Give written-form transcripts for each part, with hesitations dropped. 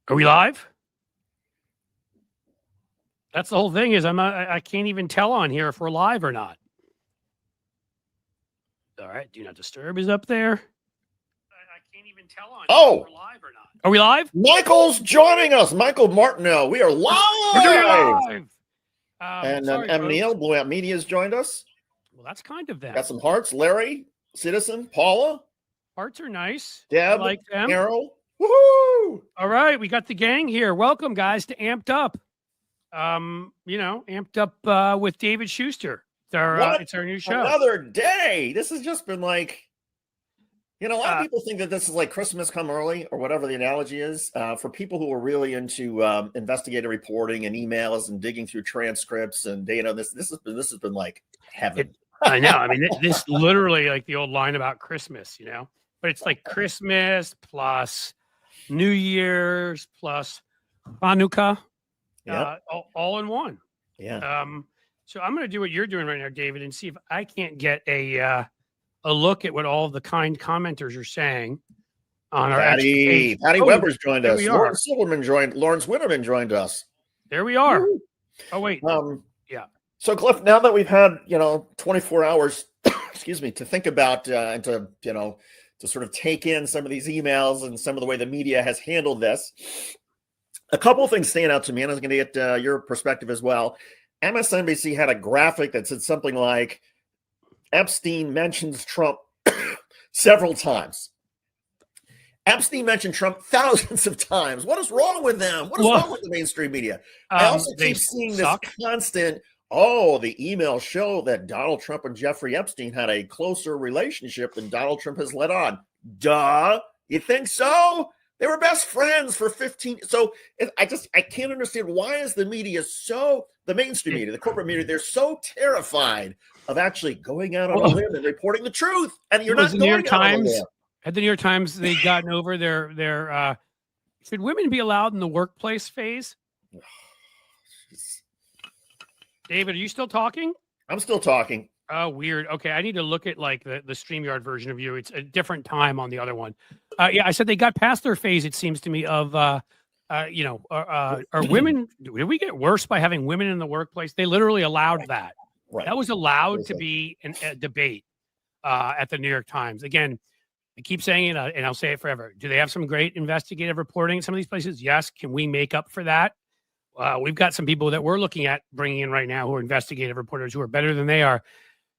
Are we live? That's the whole thing is I can't even tell on here if we're live or not. All right, do not disturb is up there. I can't even tell on here if we're live or not. Are we live? Michael's joining us. Michael Martineau. We are live. We're doing it live. And M. Neal, Blue Out Media has joined us. Well, that's kind of them. Got some hearts. Larry, Citizen, Paula. Hearts are nice. Deb, I like them. Errol. Woohoo! All right, we got the gang here. Welcome, guys, to Amped Up. Amped Up with David Shuster. It's our new show. Another day. This has just been like, a lot of people think that this is like Christmas come early or whatever the analogy is. For people who are really into investigative reporting and emails and digging through transcripts and data, this has been like heaven. I know. I mean, this literally like the old line about Christmas, but it's like Christmas plus New Year's plus Hanukkah. Yeah. All in one. Yeah. So I'm going to do what you're doing right now, David, and see if I can't get a look at what all of the kind commenters are saying on our Patty Weber's joined us. Lawrence Winterman joined us. There we are. Woo. Oh wait. Yeah. So Cliff, now that we've had 24 hours, excuse me, to think about and to sort of take in some of these emails and some of the way the media has handled this. A couple of things stand out to me, and I was going to get your perspective as well. MSNBC had a graphic that said something like, Epstein mentions Trump several times. Epstein mentioned Trump thousands of times. What is wrong with them? What is wrong with the mainstream media? I also keep seeing this constant, the emails show that Donald Trump and Jeffrey Epstein had a closer relationship than Donald Trump has let on. Duh. You think so? They were best friends for 15. So I can't understand why is the media the mainstream media, the corporate media, they're so terrified of actually going out on a limb and reporting the truth. And you're not going out on a limb. At the New York Times, they've gotten over their should women be allowed in the workplace phase? David, are you still talking? I'm still talking. Oh, weird. Okay, I need to look at like the StreamYard version of you. It's a different time on the other one. I said they got past their phase, it seems to me, of are women, did we get worse by having women in the workplace? They literally allowed that. Right. That was allowed to be a debate at the New York Times. Again, I keep saying it, and I'll say it forever. Do they have some great investigative reporting in some of these places? Yes. Can we make up for that? We've got some people that we're looking at bringing in right now who are investigative reporters who are better than they are.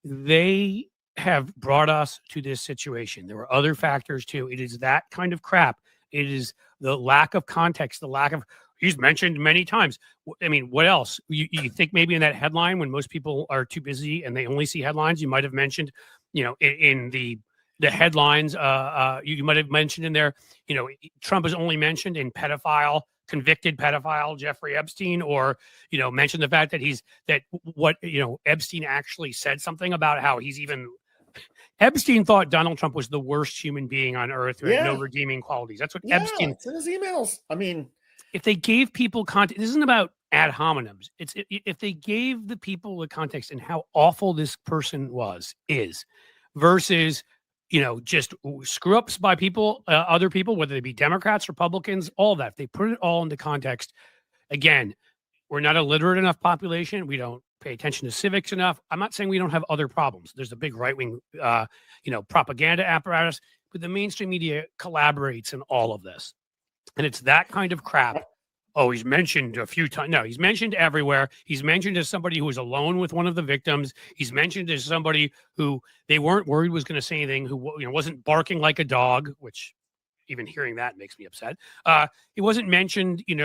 They have brought us to this situation. There were other factors too. It is that kind of crap. It is the lack of context, the lack of, he's mentioned many times. I mean, what else? You think maybe in that headline when most people are too busy and they only see headlines, you might have mentioned, in the headlines, you might have mentioned in there, Trump is only mentioned in convicted pedophile Jeffrey Epstein, or mention the fact that Epstein actually said something about how Epstein thought Donald Trump was the worst human being on earth who had no redeeming qualities. That's what Epstein. It's in his emails. I mean, if they gave people context, this isn't about ad hominems. It's if they gave the people the context and how awful this person is versus just screw ups by people, other people, whether they be Democrats, Republicans, all that. If they put it all into context. Again, we're not a literate enough population. We don't pay attention to civics enough. I'm not saying we don't have other problems. There's a big right wing, propaganda apparatus, but the mainstream media collaborates in all of this, and it's that kind of crap. Oh, he's mentioned a few times. No, he's mentioned everywhere. He's mentioned as somebody who was alone with one of the victims. He's mentioned as somebody who they weren't worried was going to say anything, who wasn't barking like a dog, which even hearing that makes me upset. He wasn't mentioned, they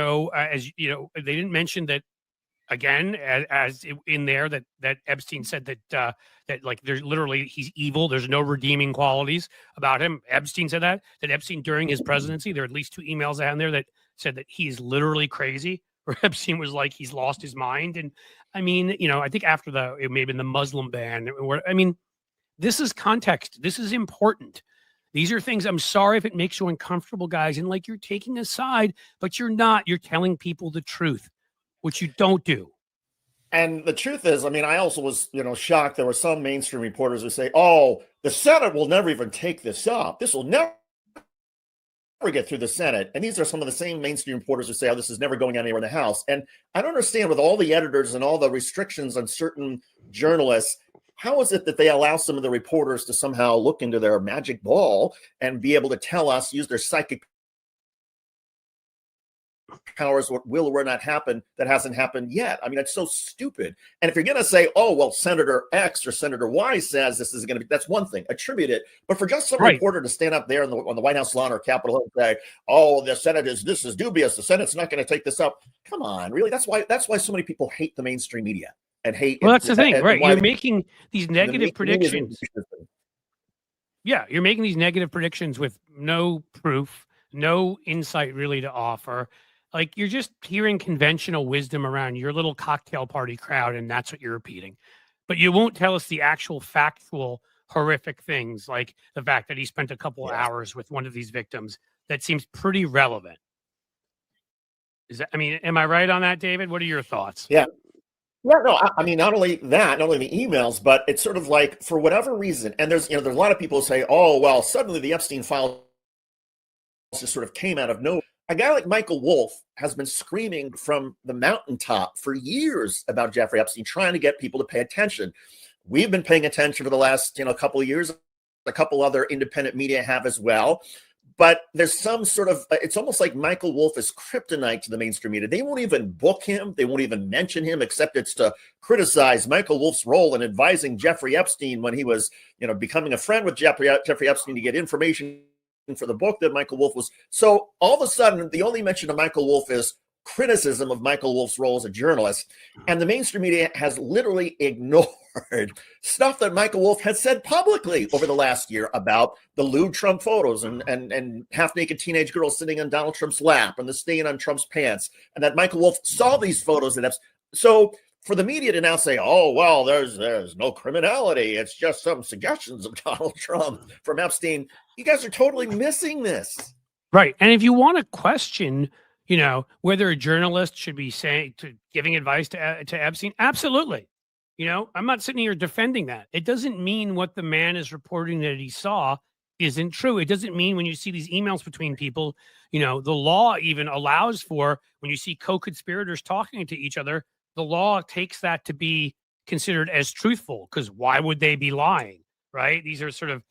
didn't mention that, again, as in there that Epstein said that like there's literally he's evil. There's no redeeming qualities about him. Epstein said that Epstein during his presidency, there are at least 2 emails down there that said that he's literally crazy, or Epstein was like, he's lost his mind. And I mean, I think after it may have been the Muslim ban, this is context. This is important. These are things, I'm sorry if it makes you uncomfortable, guys. And like you're taking a side, but you're not, you're telling people the truth, which you don't do. And the truth is, I also was, shocked. There were some mainstream reporters who say, the Senate will never even take this up. This will never get through the Senate. And these are some of the same mainstream reporters who say, oh, this is never going anywhere in the House. And I don't understand, with all the editors and all the restrictions on certain journalists, how is it that they allow some of the reporters to somehow look into their magic ball and be able to tell us, use their psychic powers, what will or will not happen that hasn't happened yet? I mean, it's so stupid. And if you're going to say, oh, well, Senator X or Senator Y says this is going to be, that's one thing, attribute it. But for just some reporter to stand up there on the White House lawn or Capitol Hill and say, oh, the Senate is, this is dubious, the Senate's not going to take this up. Come on, really? That's why so many people hate the mainstream media and hate. Well, that's the thing, right? You're making these negative predictions. Yeah, you're making these negative predictions with no proof, no insight really to offer. Like, you're just hearing conventional wisdom around your little cocktail party crowd, and that's what you're repeating. But you won't tell us the actual factual, horrific things, like the fact that he spent a couple hours with one of these victims. That seems pretty relevant. Is that, I mean, am I right on that, David? What are your thoughts? Yeah. Yeah, no, I mean, not only that, not only the emails, but it's sort of like, for whatever reason, and there's a lot of people who say, oh, well, suddenly the Epstein files just sort of came out of nowhere. A guy like Michael Wolff has been screaming from the mountaintop for years about Jeffrey Epstein, trying to get people to pay attention. We've been paying attention for the last, couple of years. A couple other independent media have as well. But there's some sort of, it's almost like Michael Wolff is kryptonite to the mainstream media. They won't even book him. They won't even mention him, except it's to criticize Michael Wolff's role in advising Jeffrey Epstein when he was, becoming a friend with Jeffrey Epstein to get information for the book that Michael Wolff was. So all of a sudden, the only mention of Michael Wolff is criticism of Michael Wolff's role as a journalist. And the mainstream media has literally ignored stuff that Michael Wolff had said publicly over the last year about the lewd Trump photos and half-naked teenage girls sitting on Donald Trump's lap and the stain on Trump's pants, and that Michael Wolff saw these photos. So for the media to now say, oh, well, there's no criminality, it's just some suggestions of Donald Trump from Epstein, you guys are totally missing this. Right. And if you want to question, whether a journalist should be giving advice to Epstein, absolutely. I'm not sitting here defending that. It doesn't mean what the man is reporting that he saw isn't true. It doesn't mean when you see these emails between people, the law even allows for, when you see co-conspirators talking to each other, the law takes that to be considered as truthful, because why would they be lying, right? These are sort of,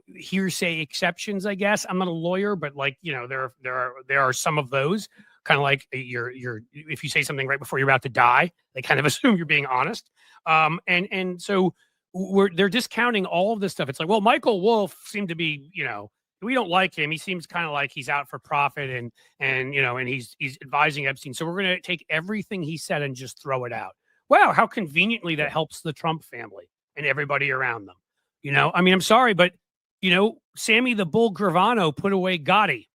hearsay exceptions, I guess. I'm not a lawyer, but there are some of those, kind of like if you say something right before you're about to die, they kind of assume you're being honest. And so they're discounting all of this stuff. It's like, well, Michael Wolff seemed to be, we don't like him. He seems kind of like he's out for profit and he's advising Epstein. So we're going to take everything he said and just throw it out. Wow, how conveniently that helps the Trump family and everybody around them. I mean, I'm sorry, but, Sammy the Bull Gravano put away Gotti.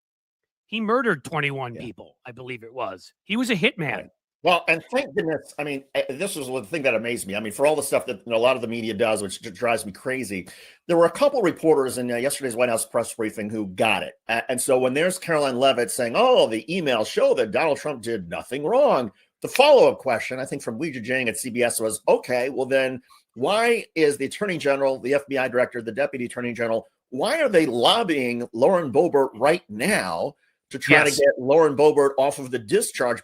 He murdered 21 people, I believe it was. He was a hitman. Right. Well, and thank goodness, I mean, this was the thing that amazed me. I mean, for all the stuff that a lot of the media does, which drives me crazy, there were a couple reporters in yesterday's White House press briefing who got it. And so when there's Caroline Leavitt saying, oh, the emails show that Donald Trump did nothing wrong, the follow-up question, I think from Weijia Jiang at CBS was, okay, well then, why is the Attorney General, the FBI Director, the Deputy Attorney General, why are they lobbying Lauren Boebert right now to try to get Lauren Boebert off of the discharge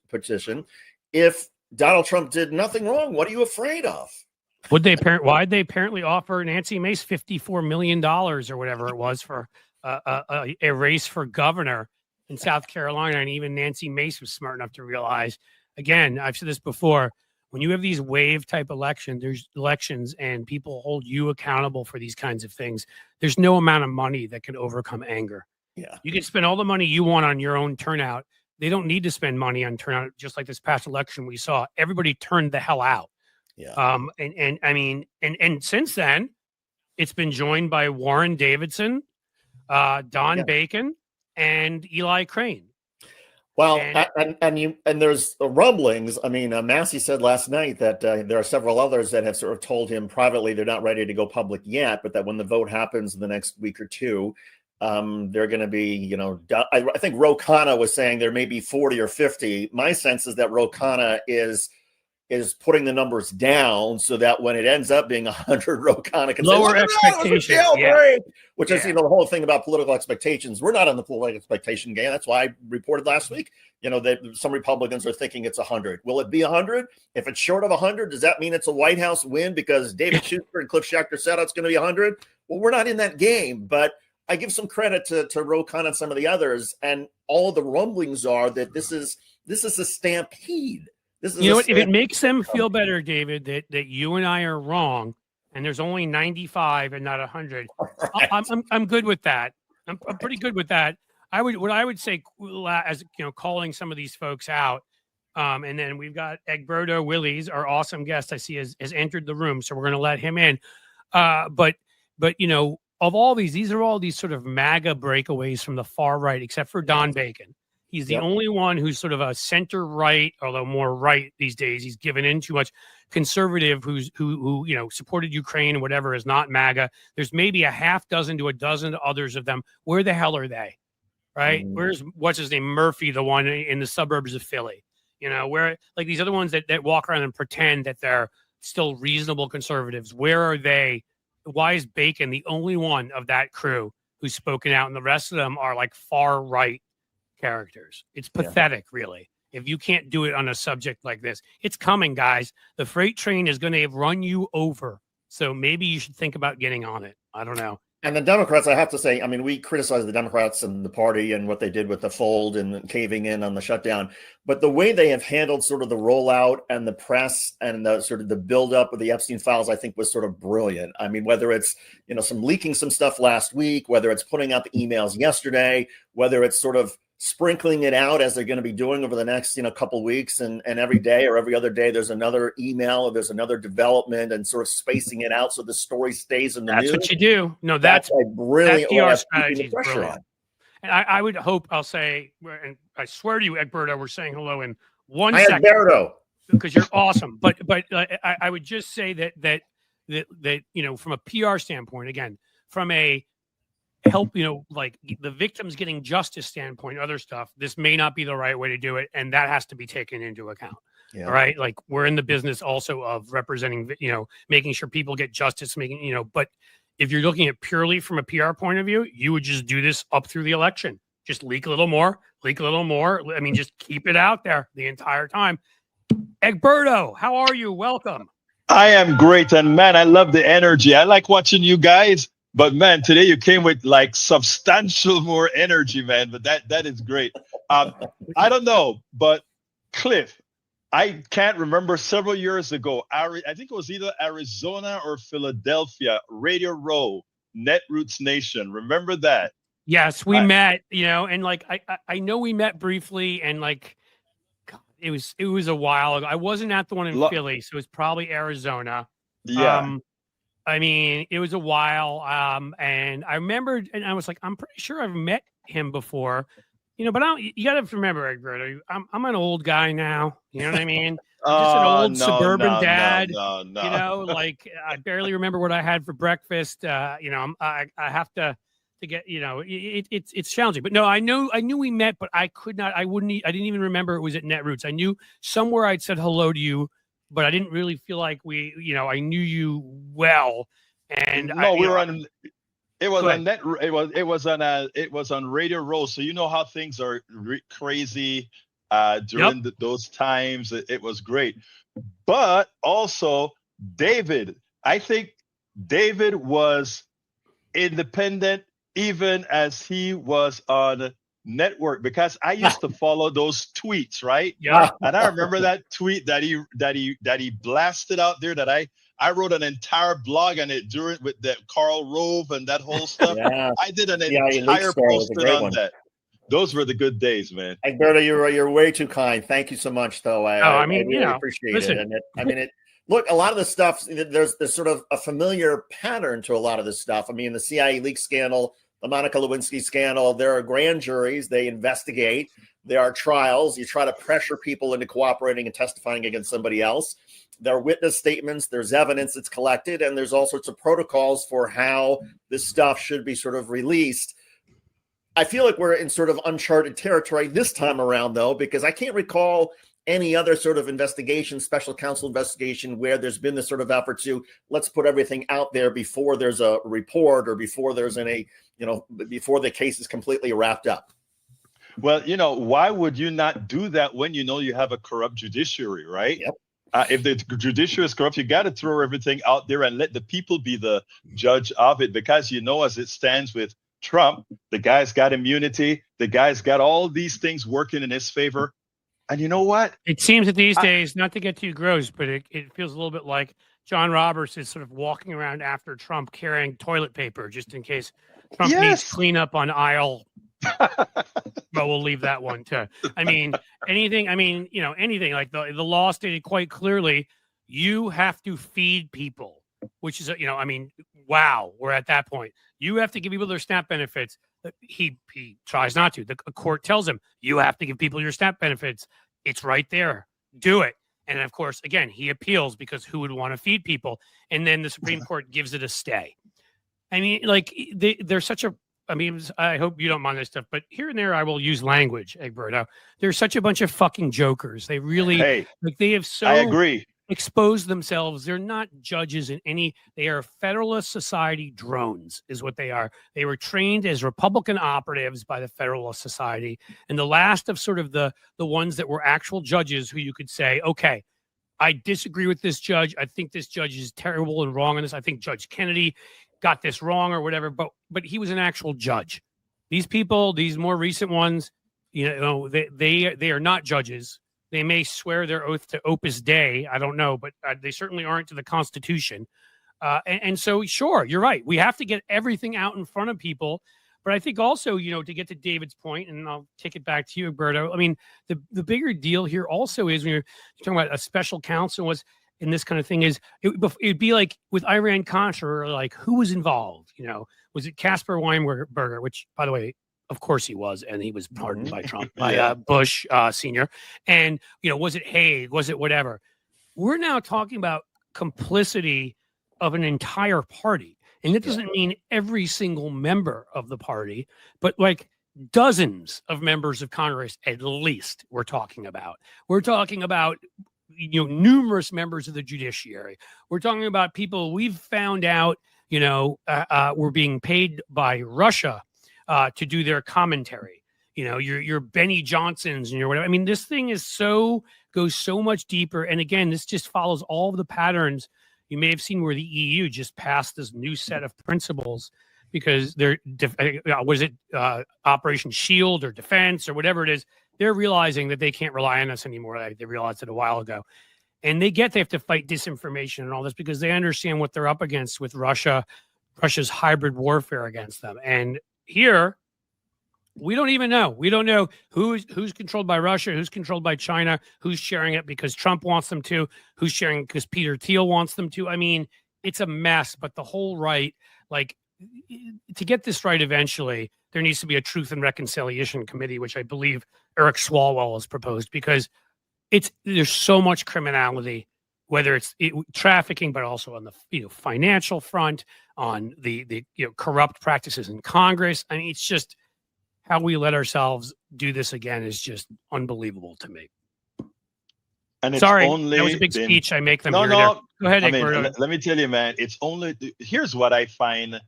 petition if Donald Trump did nothing wrong? What are you afraid of? Why'd they apparently offer Nancy Mace $54 million or whatever it was for a race for governor in South Carolina? And even Nancy Mace was smart enough to realize, again, I've said this before, when you have these wave type elections and people hold you accountable for these kinds of things, there's no amount of money that can overcome anger. Yeah. You can spend all the money you want on your own turnout. They don't need to spend money on turnout. Just like this past election, we saw everybody turned the hell out. Yeah. And I mean, and since then, it's been joined by Warren Davidson, Don Bacon, and Eli Crane. Well, and there's rumblings. I mean, Massey said last night that there are several others that have sort of told him privately they're not ready to go public yet, but that when the vote happens in the next week or two, they're going to be, I think Ro Khanna was saying there may be 40 or 50. My sense is that Ro Khanna is is putting the numbers down so that when it ends up being 100, Ro Khanna can lower say, expectations, which is, the whole thing about political expectations. We're not on the political expectation game. That's why I reported last week, that some Republicans are thinking it's 100. Will it be 100? If it's short of 100, does that mean it's a White House win because David Shuster and Cliff Shuster said it's going to be 100? Well, we're not in that game, but I give some credit to Ro Khanna and some of the others, and all of the rumblings are that this is a stampede. This is what? If it makes them feel better, David, that you and I are wrong, and there's only 95 and not 100, right. I'm good with that. I'm pretty good with that. What I would say, as calling some of these folks out, and then we've got Egberto Willies, our awesome guest I see has entered the room, so we're going to let him in. But of all these are all these sort of MAGA breakaways from the far right, except for Don Bacon. He's the only one who's sort of a center right, although more right these days. He's given in too much. Conservative who supported Ukraine and whatever is not MAGA. There's maybe a half dozen to a dozen others of them. Where the hell are they? Right? Where's what's his name? Murphy, the one in the suburbs of Philly. Where like these other ones that walk around and pretend that they're still reasonable conservatives. Where are they? Why is Bacon the only one of that crew who's spoken out, and the rest of them are like far right characters? It's pathetic, really. If you can't do it on a subject like this, it's coming, guys. The freight train is going to run you over. So maybe you should think about getting on it. I don't know. And the Democrats, I have to say, we criticize the Democrats and the party and what they did with the fold and caving in on the shutdown. But the way they have handled sort of the rollout and the press and the sort of the buildup of the Epstein files, I think was sort of brilliant. Whether it's, some leaking some stuff last week, whether it's putting out the emails yesterday, whether it's sort of sprinkling it out as they're going to be doing over the next, couple of weeks, and every day or every other day, there's another email or there's another development, and sort of spacing it out so the story stays in the news. That's what you do. No, that's like brilliant. PR strategy. And I would hope, I'll say, and I swear to you, Egberto, we're saying hello in 1 second. Egberto, because you're awesome. But I would just say that from a PR standpoint, again, from a help, like the victims getting justice standpoint, other stuff, this may not be the right way to do it, and that has to be taken into account. All right, like we're in the business also of representing, making sure people get justice, but if you're looking at purely from a PR point of view, you would just do this up through the election. Just leak a little more. Just keep it out there the entire time. Egberto, how are you? Welcome. I am great, and man, I love the energy. I like watching you guys. But man, today you came with like substantial more energy, man. But that is great. I don't know, but Cliff, I can't remember several years ago. I think it was either Arizona or Philadelphia. Radio Row, Netroots Nation. Remember that? Yes, we met. And like I know we met briefly, and like God, it was a while ago. I wasn't at the one in Philly, so it was probably Arizona. Yeah. It was a while, and I remembered, and I was like, I'm pretty sure I've met him before, but you got to remember, Egberto, I'm an old guy now, you know what I mean? Just an old suburban dad, like I barely remember what I had for breakfast. I have to get, it's challenging, but no, I knew we met, but I didn't even remember it was at Netroots. I knew somewhere I'd said hello to you, but I didn't really feel like I knew you well. And we were on. It was on net. It was on Radio Row. So you know how things are crazy during those times. It was great, but also David. I think David was independent even as he was on network, because I used to follow those tweets, right? Yeah. And I remember that tweet that he blasted out there that I wrote an entire blog on it with the Karl Rove and that whole stuff. Yeah. I did an entire post on that. Those were the good days, man. Egberto, you're way too kind. Thank you so much, though. I really appreciate it. And look, a lot of the stuff, there's sort of a familiar pattern to a lot of this stuff. The CIA leak scandal, the Monica Lewinsky scandal, there are grand juries. They investigate. There are trials. You try to pressure people into cooperating and testifying against somebody else. There are witness statements. There's evidence that's collected. And there's all sorts of protocols for how this stuff should be sort of released. I feel like we're in sort of uncharted territory this time around, though, because I can't recall any other sort of investigation, special counsel investigation, where there's been this sort of effort to let's put everything out there before there's a report or before there's before the case is completely wrapped up? Well, why would you not do that when you have a corrupt judiciary, right? Yep. If the judiciary is corrupt, you got to throw everything out there and let the people be the judge of it, because as it stands with Trump, the guy's got immunity, the guy's got all these things working in his favor. And you know what? It seems that these days, not to get too gross, but it feels a little bit like John Roberts is sort of walking around after Trump carrying toilet paper just in case Trump needs cleanup on aisle. But we'll leave that one too. Anything like the law stated quite clearly, you have to feed people, which is, wow, we're at that point. You have to give people their SNAP benefits. He tries not to. The court tells him, you have to give people your SNAP benefits. It's right there. Do it. And of course, again, he appeals because who would want to feed people? And then the Supreme Court gives it a stay. They're such a, I hope you don't mind this stuff, but here and there I will use language, Egberto. They're such a bunch of fucking jokers. They really, they have so I agree. Exposed themselves. They're not judges in any, they are Federalist Society drones is what they are. They were trained as Republican operatives by the Federalist Society. And the last of sort of the ones that were actual judges who you could say, okay, I disagree with this judge. I think this judge is terrible and wrong on this. I think Judge Kennedy got this wrong or whatever, but he was an actual judge. These people, these more recent ones, they are not judges. They may swear their oath to Opus Dei. I don't know, but they certainly aren't to the Constitution. And so, sure, you're right. We have to get everything out in front of people. But I think also, to get to David's point, and I'll take it back to you, Egberto. The bigger deal here also is when you're talking about a special counsel in this kind of thing is it'd be like with Iran-Contra, or like who was involved? Was it Casper Weinberger, which, by the way, of course he was, and he was pardoned by Trump, by Bush Sr. And, was it Haig? Was it whatever? We're now talking about complicity of an entire party. And that doesn't mean every single member of the party, but like dozens of members of Congress, at least, we're talking about. We're talking about, numerous members of the judiciary. We're talking about people we've found out, were being paid by Russia to do their commentary, your Benny Johnsons and your whatever. This thing goes so much deeper. And again, this just follows all of the patterns you may have seen where the EU just passed this new set of principles because they're, Operation Shield or Defense or whatever it is. They're realizing that they can't rely on us anymore. They realized it a while ago. And they have to fight disinformation and all this because they understand what they're up against with Russia's hybrid warfare against them. And here, we don't even know. We don't know who's controlled by Russia, who's controlled by China, who's sharing it because Trump wants them to, who's sharing it because Peter Thiel wants them to. It's a mess, but the whole right, to get this right eventually, there needs to be a Truth and Reconciliation Committee, which I believe Eric Swalwell has proposed, because there's so much criminality, whether it's trafficking, but also on the financial front, on the corrupt practices in Congress. It's just how we let ourselves do this again is just unbelievable to me. And sorry, that was a big speech. I make them. No. Go ahead, Egberto. Let me tell you, man. Here's what I find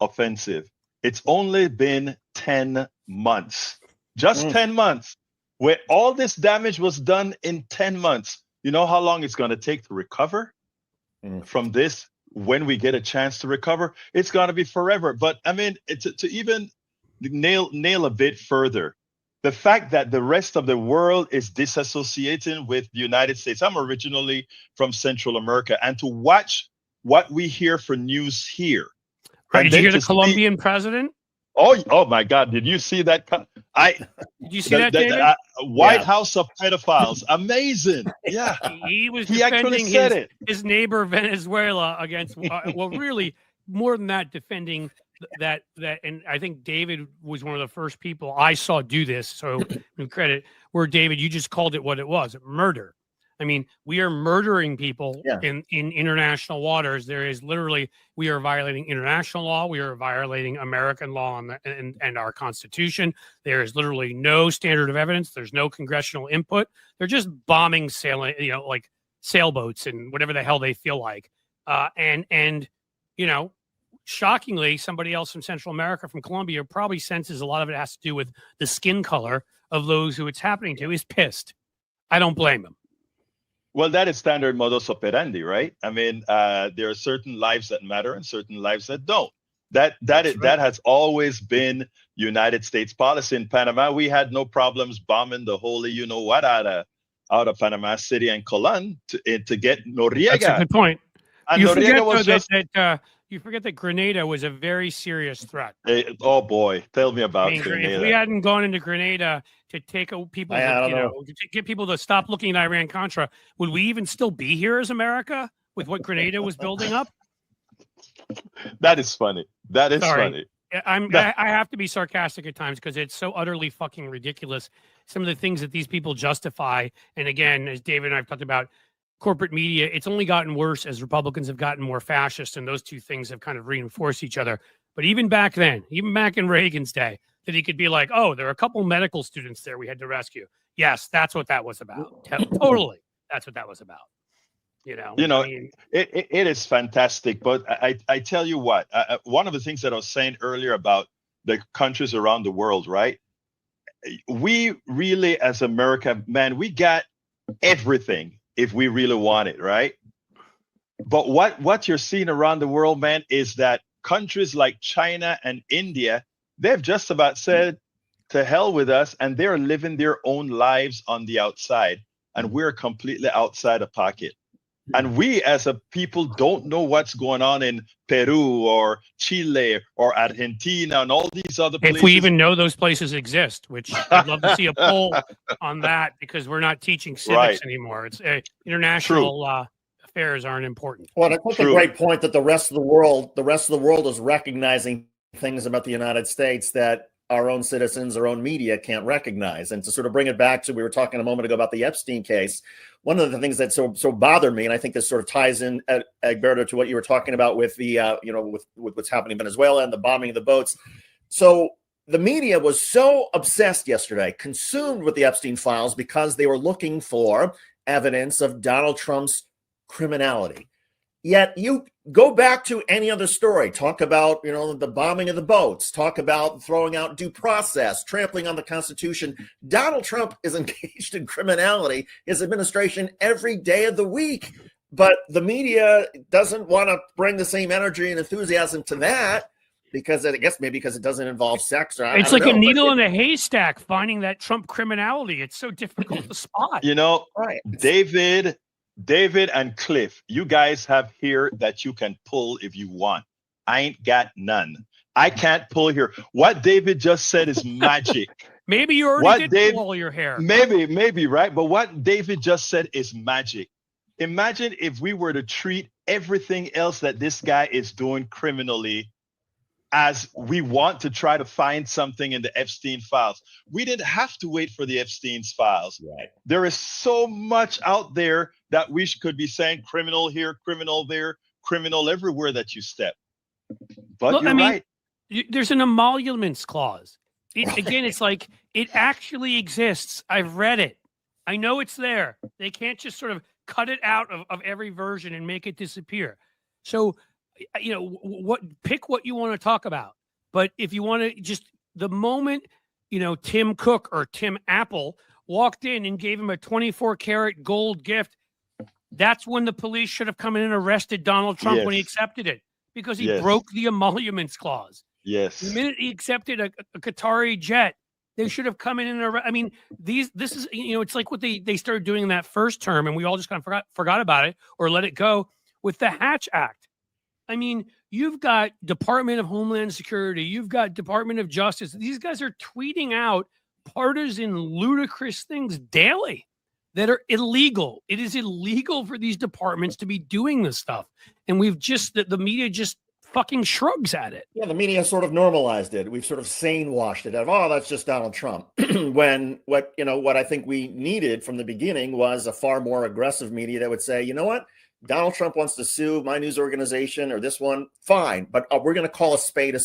offensive. It's only been 10 months, just 10 months, where all this damage was done in 10 months. You know how long it's going to take to recover from this? When we get a chance to recover, it's going to be forever. But to even nail a bit further, the fact that the rest of the world is disassociating with the United States. I'm originally from Central America, and to watch what we hear for news here. Did you hear the Colombian president? Oh my God! Did you see that? Did you see that, David? White House of pedophiles. Amazing. Yeah, he actually said his neighbor Venezuela against. Really, more than that, defending that. And I think David was one of the first people I saw do this. So credit where David, you just called it what it was: murder. I mean, we are murdering people Yeah. in international waters. There is literally, we are violating international law. We are violating American law and our Constitution. There is literally no standard of evidence. There's no congressional input. They're just bombing sailing, like sailboats and whatever the hell they feel like. And shockingly, somebody else from Central America, from Colombia, probably senses a lot of it has to do with the skin color of those who it's happening to, is pissed. I don't blame him. Well, that is standard modus operandi, right? I mean, there are certain lives that matter and certain lives that don't. That has always been United States policy. In Panama, we had no problems bombing the holy what out of Panama City and Colón to get Noriega. That's a good point. And You forget that Grenada was a very serious threat. Oh boy, tell me about Grenada. If we hadn't gone into Grenada to take people, to get people to stop looking at Iran-Contra, would we even still be here as America with what Grenada was building up? That is funny. That is funny. I have to be sarcastic at times because it's so utterly fucking ridiculous. Some of the things that these people justify, and again, as David and I have talked about, corporate media, it's only gotten worse as Republicans have gotten more fascist, and those two things have kind of reinforced each other. But even back then, even back in Reagan's day, that he could be like, oh, there are a couple medical students there we had to rescue. Yes, that's what that was about. Totally. That's what that was about. It is fantastic. But I tell you what, one of the things that I was saying earlier about the countries around the world, right? We really, as America, man, we got everything if we really want it, right? But what you're seeing around the world, man, is that countries like China and India, they've just about said to hell with us, and they're living their own lives on the outside, and we're completely outside of pocket. And we as a people don't know what's going on in Peru or Chile or Argentina and all these other places. If we even know those places exist, which I'd love to see a poll on that, because we're not teaching civics anymore. It's international affairs aren't important. Well, I think a great point that the rest of the world is recognizing things about the United States that our own citizens, our own media can't recognize. And to sort of bring it back to, we were talking a moment ago about the Epstein case. One of the things that so bothered me, and I think this sort of ties in, Egberto, to what you were talking about with the, with what's happening in Venezuela and the bombing of the boats. So the media was so obsessed yesterday, consumed with the Epstein files, because they were looking for evidence of Donald Trump's criminality. Yet you go back to any other story, talk about, the bombing of the boats, talk about throwing out due process, trampling on the Constitution. Donald Trump is engaged in criminality, his administration, every day of the week. But the media doesn't want to bring the same energy and enthusiasm to that, because I guess maybe because it doesn't involve sex. Or it's like a needle in a haystack finding that Trump criminality. It's so difficult to spot. Right. David and Cliff, you guys have here that you can pull if you want. I ain't got none. I can't pull here. What David just said is magic. Maybe you already did pull your hair. Maybe, right? But what David just said is magic. Imagine if we were to treat everything else that this guy is doing criminally as we want to try to find something in the Epstein files. We didn't have to wait for the Epstein's files. Right. There is so much out there that we could be saying criminal here, criminal there, criminal everywhere that you step. But you're right. There's an emoluments clause. It's like, it actually exists. I've read it. I know it's there. They can't just sort of cut it out of every version and make it disappear. So, pick what you want to talk about. But if you want to just, the moment, Tim Cook or Tim Apple walked in and gave him a 24-karat gold gift, that's when the police should have come in and arrested Donald Trump when he accepted it, because he broke the emoluments clause. Yes. The minute he accepted a Qatari jet, they should have come in and this is, it's like what they started doing in that first term, and we all just kind of forgot about it or let it go with the Hatch Act. I mean, you've got Department of Homeland Security, you've got Department of Justice. These guys are tweeting out partisan, ludicrous things daily that are illegal. It is illegal for these departments to be doing this stuff. And we've just, the media just fucking shrugs at it. Yeah, the media sort of normalized it. We've sort of sane washed it out of, oh, that's just Donald Trump. When what I think we needed from the beginning was a far more aggressive media that would say, you know what, Donald Trump wants to sue my news organization or this one, fine, but we're going to call a spade,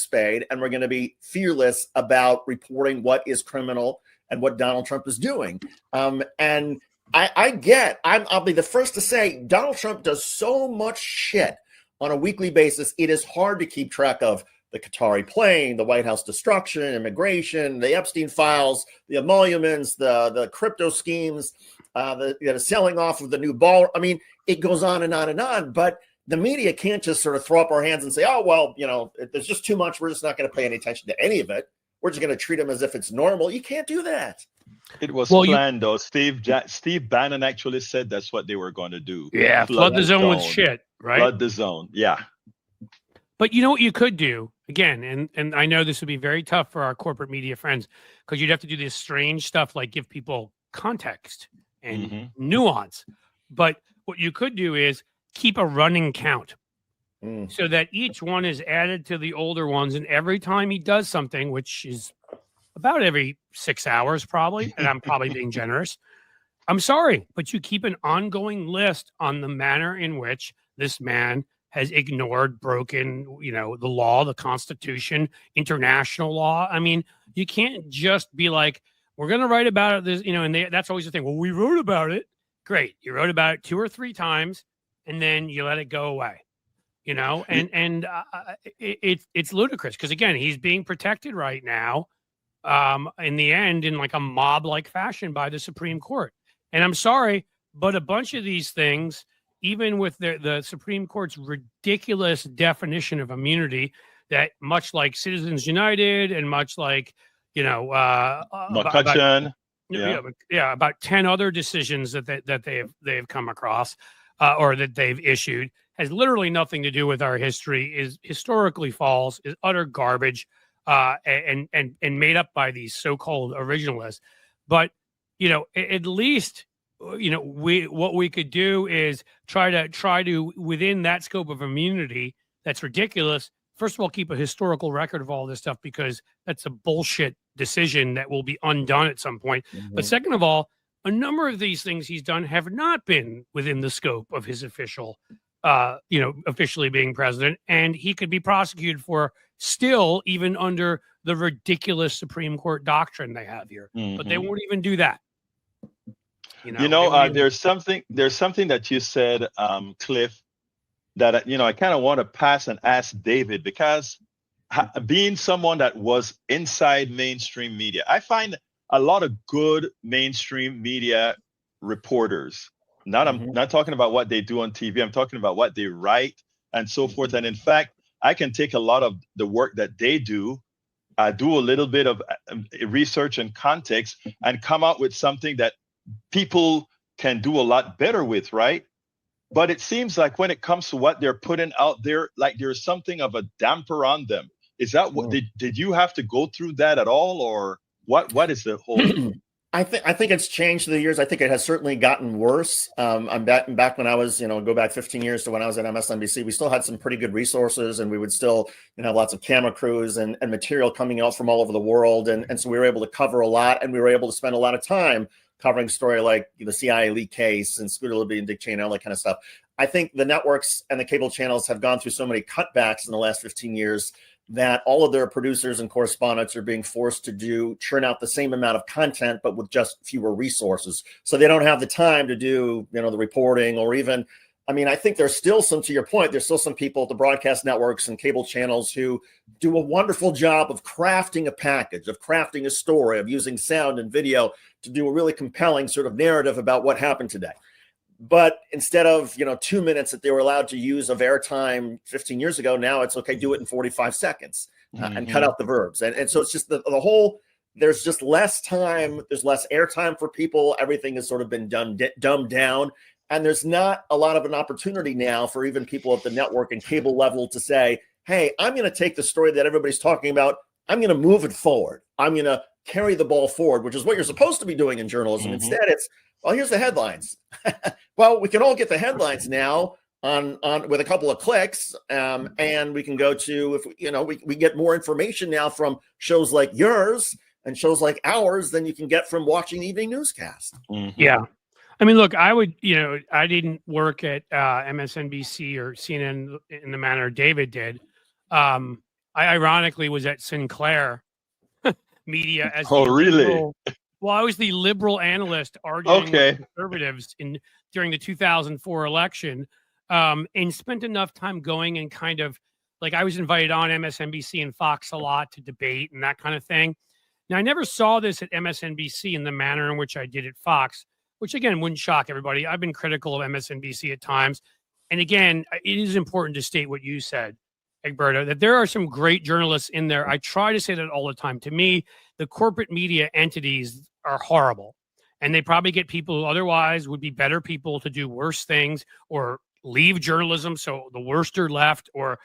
and we're going to be fearless about reporting what is criminal and what Donald Trump is doing. And I'll be the first to say Donald Trump does so much shit on a weekly basis. It is hard to keep track of the Qatari plane, the White House destruction, immigration, the Epstein files, the emoluments, the crypto schemes, the selling off of the new ball. I mean, it goes on and on and on, but the media can't just sort of throw up our hands and say, oh, well, there's just too much. We're just not going to pay any attention to any of it. We're just going to treat them as if it's normal. You can't do that. It was planned, though. Steve Bannon actually said that's what they were going to do. Yeah, flood the zone with shit, right? Flood the zone, yeah. But you know what you could do, again, and I know this would be very tough for our corporate media friends, because you'd have to do this strange stuff like give people context and nuance. But what you could do is keep a running count so that each one is added to the older ones. And every time he does something, which is about every 6 hours probably, and I'm probably being generous, I'm sorry, but you keep an ongoing list on the manner in which this man has ignored, broken, the law, the Constitution, international law. I mean, you can't just be like, we're going to write about it. This, and that's always the thing. Well, we wrote about it. Great. You wrote about it 2 or 3 times, and then you let it go away, and it's ludicrous because, again, he's being protected right now in the end in like a mob-like fashion by the Supreme Court. And I'm sorry, but a bunch of these things, even with the Supreme Court's ridiculous definition of immunity, that much like Citizens United and much like, McCutcheon, about 10 other decisions that they've come across or that they've issued, has literally nothing to do with our history, is historically false, is utter garbage, and made up by these so-called originalists. But at least what we could do is try to within that scope of immunity that's ridiculous. First of all, keep a historical record of all this stuff, because that's a bullshit decision that will be undone at some point. But second of all, a number of these things he's done have not been within the scope of his officially being president, and he could be prosecuted for still, even under the ridiculous Supreme Court doctrine they have here. But they won't even do that. There's something that you said, Cliff, that I kind of want to pass and ask David, because being someone that was inside mainstream media, I find a lot of good mainstream media reporters. I'm not talking about what they do on TV. I'm talking about what they write and so forth. And in fact, I can take a lot of the work that they do a little bit of research and context, and come out with something that people can do a lot better with, right? But it seems like when it comes to what they're putting out there, like there's something of a damper on them. Is that what did you have to go through that at all, or what is the whole? I think it's changed through the years. I think it has certainly gotten worse. I'm back when I was, go back 15 years to when I was at MSNBC. We still had some pretty good resources, and we would still, have lots of camera crews and material coming out from all over the world. And so we were able to cover a lot, and we were able to spend a lot of time covering story like the CIA leak case and Scooter Libby and Dick Cheney, all that kind of stuff. I think the networks and the cable channels have gone through so many cutbacks in the last 15 years that all of their producers and correspondents are being forced to churn out the same amount of content, but with just fewer resources. So they don't have the time to do, the reporting, or even, I think there's still to your point, there's still some people at the broadcast networks and cable channels who do a wonderful job of crafting a package, of crafting a story, of using sound and video to do a really compelling sort of narrative about what happened today. But instead of, 2 minutes that they were allowed to use of airtime 15 years ago, now it's okay, do it in 45 seconds and cut out the verbs. And so it's just the whole, there's just less time. There's less airtime for people. Everything has sort of been dumbed down. And there's not a lot of an opportunity now for even people at the network and cable level to say, hey, I'm going to take the story that everybody's talking about. I'm going to move it forward. I'm going to carry the ball forward, which is what you're supposed to be doing in journalism. Instead, it's, well, here's the headlines. Well, we can all get the headlines now, on with a couple of clicks, and we can go to, if we get more information now from shows like yours and shows like ours than you can get from watching the evening newscast. Mm-hmm. Yeah. I mean, look, I didn't work at MSNBC or CNN in the manner David did. I ironically was at Sinclair Media as really? Well, I was the liberal analyst arguing with conservatives during the 2004 election, and spent enough time going and kind of like I was invited on MSNBC and Fox a lot to debate and that kind of thing. Now, I never saw this at MSNBC in the manner in which I did at Fox, which again wouldn't shock everybody. I've been critical of MSNBC at times. And again, it is important to state what you said, Egberto, that there are some great journalists in there. I try to say that all the time. To me, the corporate media entities are horrible, and they probably get people who otherwise would be better people to do worse things or leave journalism. So the worst are left, or,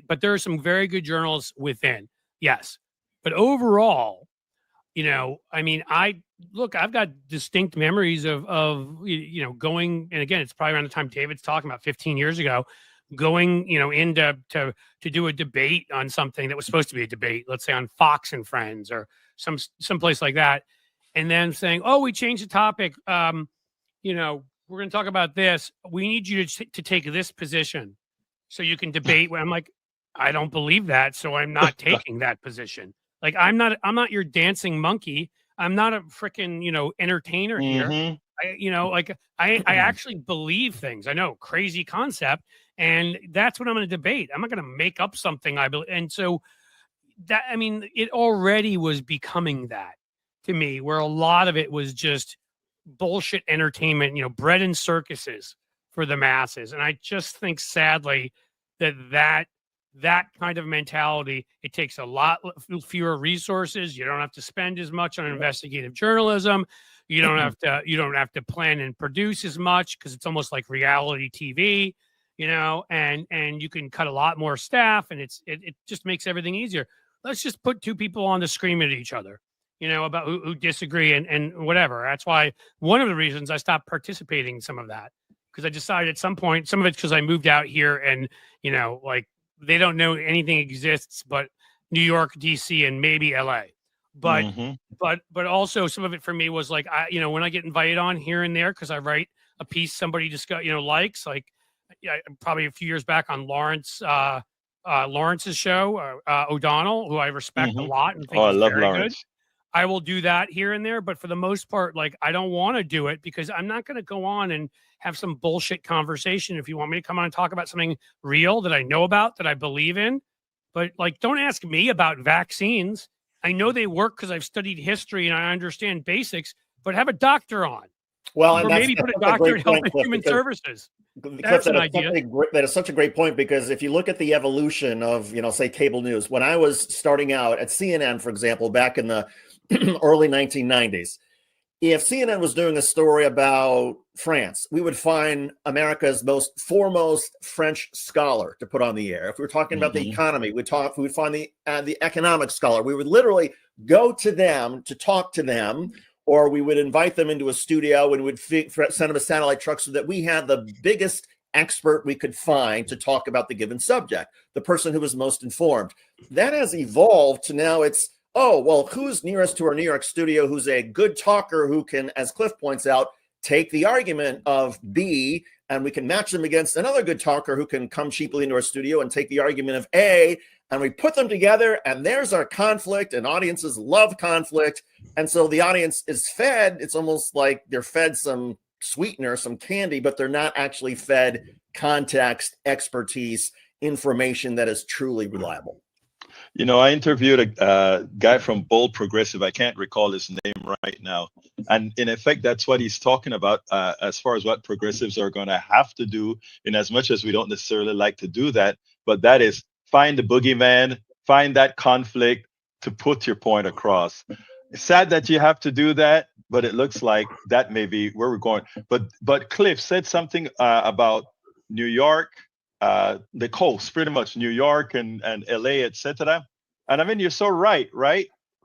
but there are some very good journalists within. Yes. But overall, I mean, I've got distinct memories of going, and again, it's probably around the time David's talking about 15 years ago, going, into to do a debate on something that was supposed to be a debate, let's say on Fox and Friends or someplace like that. And then saying, oh, we changed the topic. We're going to talk about this. We need you to take this position so you can debate. I'm like, I don't believe that. So I'm not taking that position. Like, I'm not your dancing monkey. I'm not a freaking, entertainer here. I actually believe things. I know, crazy concept. And that's what I'm going to debate. I'm not going to make up something I believe. And so that, I mean, it already was becoming that to me, where a lot of it was just bullshit entertainment, bread and circuses for the masses. And I just think, sadly, that kind of mentality, it takes a lot fewer resources. You don't have to spend as much on investigative journalism. You don't have to plan and produce as much because it's almost like reality TV, and you can cut a lot more staff, and it just makes everything easier. Let's just put two people on to scream at each other, about who disagree and whatever. That's why one of the reasons I stopped participating in some of that, because I decided at some point, some of it's because I moved out here and, they don't know anything exists but New York, DC, and maybe LA. But but also some of it for me was like, when I get invited on here and there, because I write a piece somebody just got, likes, like probably a few years back on Lawrence's show, O'Donnell, who I respect a lot and think I is love very Lawrence. good. I will do that here and there, but for the most part, like, I don't want to do it because I'm not going to go on and have some bullshit conversation. If you want me to come on and talk about something real that I know about, that I believe in, but like, don't ask me about vaccines. I know they work because I've studied history and I understand basics, but have a doctor on. Well, or maybe put a doctor in Health and Human Services. That's an idea. That is such a great point, because if you look at the evolution of, say, cable news, when I was starting out at CNN, for example, back in the early 1990s, if CNN was doing a story about France, we would find America's foremost French scholar to put on the air. If we were talking about the economy, we would find the economic scholar. We would literally go to them to talk to them, or we would invite them into a studio and would send them a satellite truck so that we had the biggest expert we could find to talk about the given subject, the person who was most informed. That has evolved to now it's, oh, well, who's nearest to our New York studio, who's a good talker who can, as Cliff points out, take the argument of B, and we can match them against another good talker who can come cheaply into our studio and take the argument of A, and we put them together, and there's our conflict, and audiences love conflict. And so the audience is fed. It's almost like they're fed some sweetener, some candy, but they're not actually fed context, expertise, information that is truly reliable. I interviewed a guy from Bold Progressive. I can't recall his name right now. And in effect, that's what he's talking about as far as what progressives are going to have to do, in as much as we don't necessarily like to do that. But that is find the boogeyman, find that conflict to put your point across. It's sad that you have to do that, but it looks like that may be where we're going. But Cliff said something about New York, the coast, pretty much New York and LA, etc. And I mean, you're so right?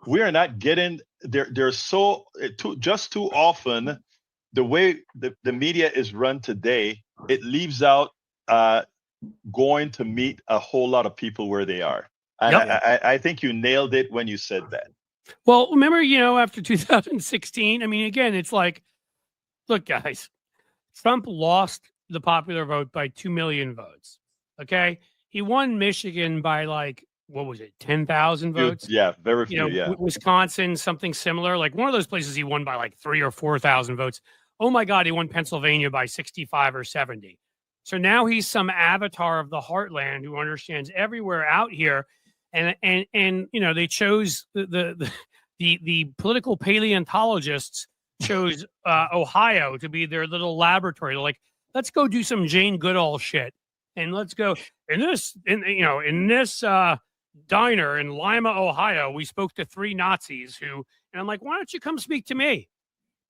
We are not getting there. There's so just too often the way the media is run today. it leaves out going to meet a whole lot of people where they are. And I think you nailed it when you said that. Well, remember, after 2016, I mean, again, it's like, look, guys, Trump lost the popular vote by 2 million votes. Okay. He won Michigan by like, what was it, 10,000 votes? Yeah, very few. Wisconsin, something similar. Like one of those places he won by like 3,000 or 4,000 votes. Oh my God, he won Pennsylvania by 65 or 70. So now he's some avatar of the heartland who understands everywhere out here. And they chose the political paleontologists chose Ohio to be their little laboratory. They're like, let's go do some Jane Goodall shit. And let's go in this diner in Lima, Ohio. We spoke to 3 Nazis and I'm like, why don't you come speak to me?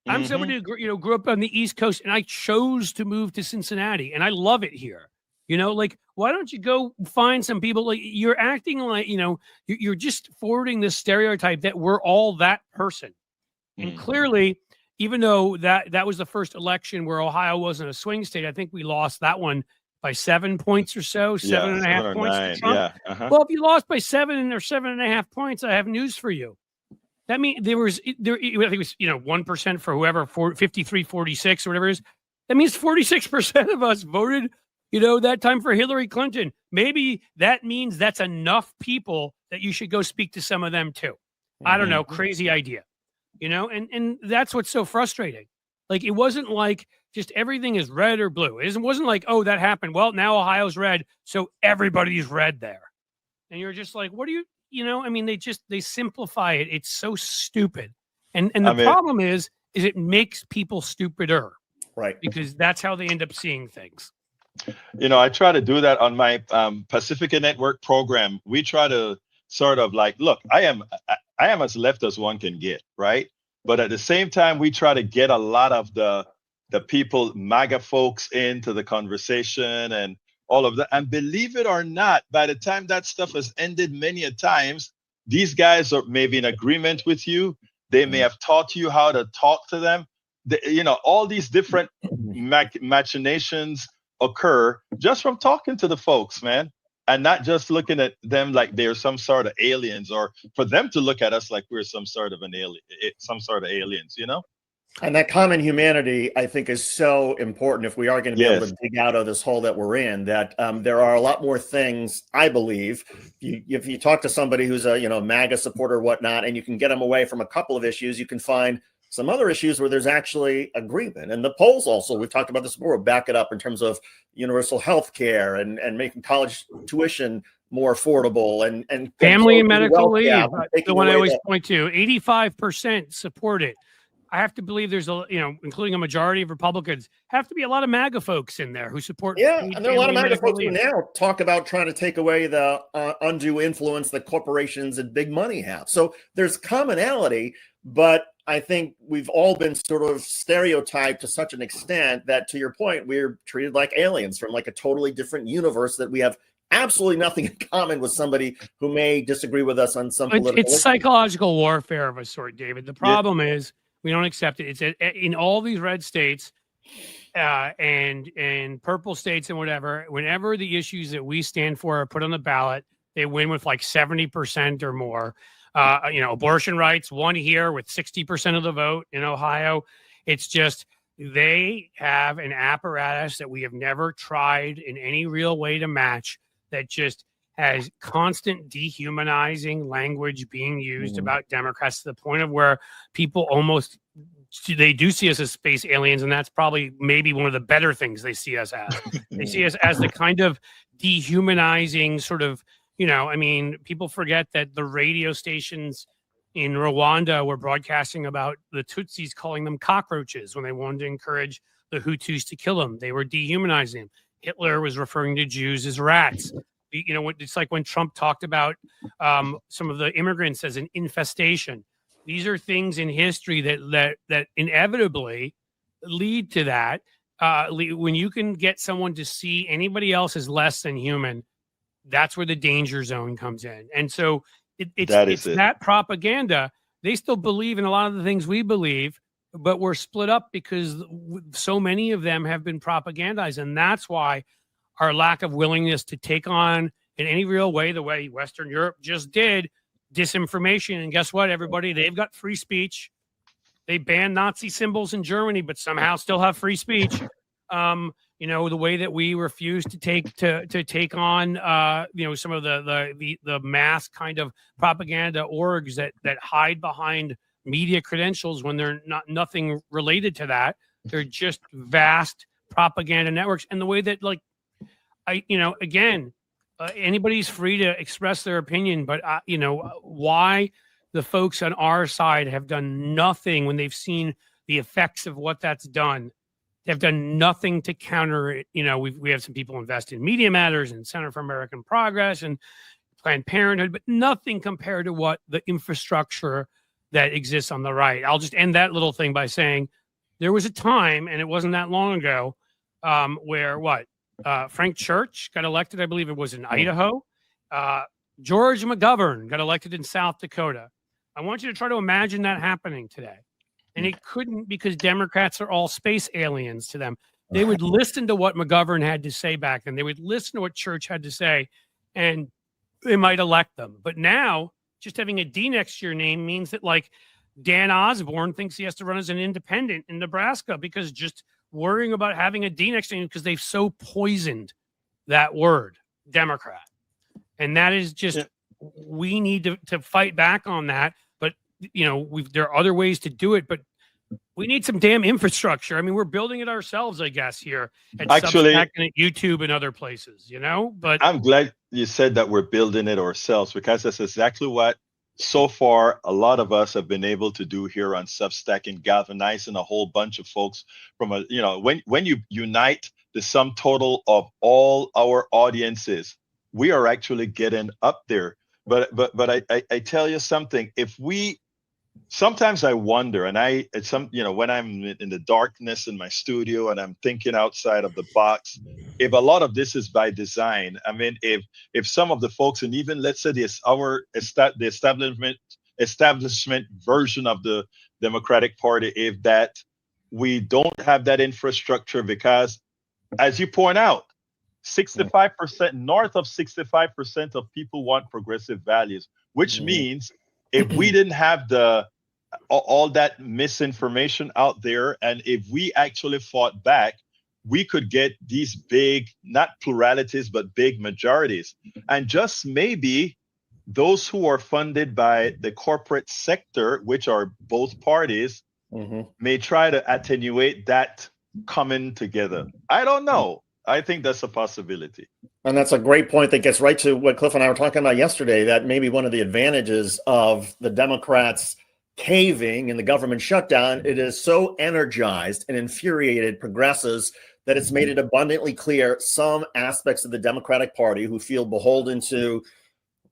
I'm somebody who grew up on the East Coast, and I chose to move to Cincinnati, and I love it here. Like, why don't you go find some people? Like, you're acting like, you're just forwarding this stereotype that we're all that person. And clearly, even though that was the first election where Ohio wasn't a swing state, I think we lost that one by 7 points or so, 7.5 points to Trump. Well, if you lost by 7 or 7.5 points, I have news for you. That means I think it was 1% for whoever 53-46 or whatever it is. That means 46% of us voted that time for Hillary Clinton. Maybe that means that's enough people that you should go speak to some of them too. I don't know, crazy idea. And that's what's so frustrating. Like, it wasn't like just everything is red or blue. It wasn't like, oh, that happened. Well, now Ohio's red, so everybody's red there. And you're just like, what do you? They simplify it. It's so stupid. And the problem is it makes people stupider. Right. Because that's how they end up seeing things. I try to do that on my Pacifica Network program. We try to sort of like, look, I am as left as one can get, right? But at the same time, we try to get a lot of the people, MAGA folks, into the conversation and all of that. And believe it or not, by the time that stuff has ended many a times, these guys are maybe in agreement with you. They may have taught you how to talk to them. All these different machinations occur just from talking to the folks, man, and not just looking at them like they're some sort of aliens, or for them to look at us like we're some sort of aliens, And that common humanity, I think, is so important if we are going to be able to dig out of this hole that we're in, that there are a lot more things, I believe. If you talk to somebody who's a MAGA supporter or whatnot, and you can get them away from a couple of issues, you can find some other issues where there's actually agreement. And the polls also, we've talked about this before, back it up in terms of universal health care and making college tuition more affordable and family and medical leave. The one I always point to, 85% support it. I have to believe there's including a majority of Republicans, have to be a lot of MAGA folks in there who support. Yeah, and there are a lot of MAGA folks who now talk about trying to take away the undue influence that corporations and big money have. So there's commonality, but I think we've all been sort of stereotyped to such an extent that, to your point, we're treated like aliens from like a totally different universe, that we have absolutely nothing in common with somebody who may disagree with us on some political It's psychological warfare of a sort, David. The problem is we don't accept it. It's in all these red states and purple states and whatever. Whenever the issues that we stand for are put on the ballot, they win with like 70% or more. Abortion rights won here with 60% of the vote in Ohio. It's just they have an apparatus that we have never tried in any real way to match, that just has constant dehumanizing language being used about Democrats, to the point of where people they do see us as space aliens, and that's probably maybe one of the better things they see us as. They see us as the kind of dehumanizing sort of, people forget that the radio stations in Rwanda were broadcasting about the Tutsis, calling them cockroaches when they wanted to encourage the Hutus to kill them. They were dehumanizing them. Hitler was referring to Jews as rats. It's like when Trump talked about some of the immigrants as an infestation. These are things in history that inevitably lead to that. When you can get someone to see anybody else as less than human, that's where the danger zone comes in. And so it's that propaganda. They still believe in a lot of the things we believe, but we're split up because so many of them have been propagandized. And that's why our lack of willingness to take on in any real way, the way Western Europe just did, disinformation. And guess what, everybody? They've got free speech. They banned Nazi symbols in Germany, but somehow still have free speech. The way that we refuse to take on, some of the mass kind of propaganda orgs that hide behind media credentials when they're nothing related to that. They're just vast propaganda networks. And the way that, anybody's free to express their opinion, but why the folks on our side have done nothing when they've seen the effects of what that's done. They've done nothing to counter it. We have some people invest in Media Matters and Center for American Progress and Planned Parenthood, but nothing compared to what the infrastructure that exists on the right. I'll just end that little thing by saying there was a time, and it wasn't that long ago, where Frank Church got elected. I believe it was in Idaho. George McGovern got elected in South Dakota. I want you to try to imagine that happening today. And it couldn't, because Democrats are all space aliens to them. They would listen to what McGovern had to say back then. They would listen to what Church had to say, and they might elect them. But now, just having a D next to your name means that, Dan Osborne thinks he has to run as an independent in Nebraska because just worrying about having a D next to him, because they've so poisoned that word, Democrat. And that is just, we need to fight back on that. But, there are other ways to do it, but we need some damn infrastructure. I mean, we're building it ourselves, I guess, here at Substack and at YouTube and other places, but I'm glad you said that we're building it ourselves, because that's exactly what so far a lot of us have been able to do here on Substack, and galvanizing a whole bunch of folks from when you unite the sum total of all our audiences, we are actually getting up there. But I tell you something, sometimes I wonder, and when I'm in the darkness in my studio and I'm thinking outside of the box, if a lot of this is by design. I mean, if some of the folks, and even let's say the establishment version of the Democratic Party, if that we don't have that infrastructure, because as you point out, 65%, north of 65% of people want progressive values, which means if we didn't have all that misinformation out there, and if we actually fought back, we could get these big, not pluralities, but big majorities. And just maybe those who are funded by the corporate sector, which are both parties, may try to attenuate that coming together. I don't know. I think that's a possibility. And that's a great point that gets right to what Cliff and I were talking about yesterday, that maybe one of the advantages of the Democrats caving and the government shutdown, it is so energized and infuriated progressives that it's made it abundantly clear some aspects of the Democratic Party who feel beholden to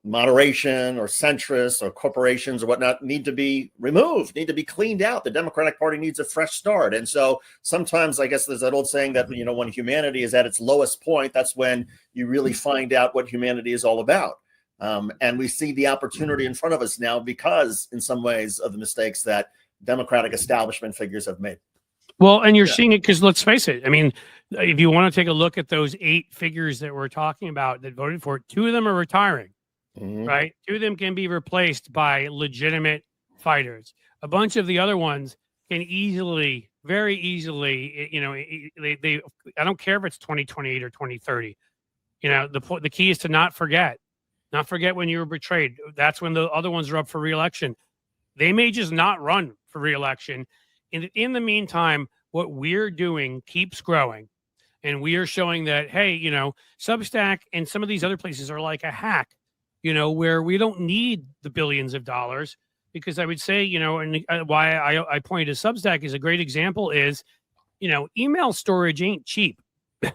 moderation or centrists or corporations or whatnot need to be removed, need to be cleaned out. The Democratic Party needs a fresh start. And so sometimes, I guess there's that old saying that, when humanity is at its lowest point, that's when you really find out what humanity is all about. And we see the opportunity in front of us now because, in some ways, of the mistakes that Democratic establishment figures have made. Well, and you're seeing it because, let's face it, I mean, if you want to take a look at those 8 figures that we're talking about that voted for it, 2 of them are retiring. Right? 2 of them can be replaced by legitimate fighters. A bunch of the other ones can very easily, they I don't care if it's 2028 or 2030. The key is to not forget when you were betrayed. That's when the other ones are up for re-election. They may just not run for re-election. In the meantime, what we're doing keeps growing, and we are showing that, hey, Substack and some of these other places are like a hack. Where we don't need the billions of dollars, because I would say, and why I pointed to Substack is a great example is, email storage ain't cheap. If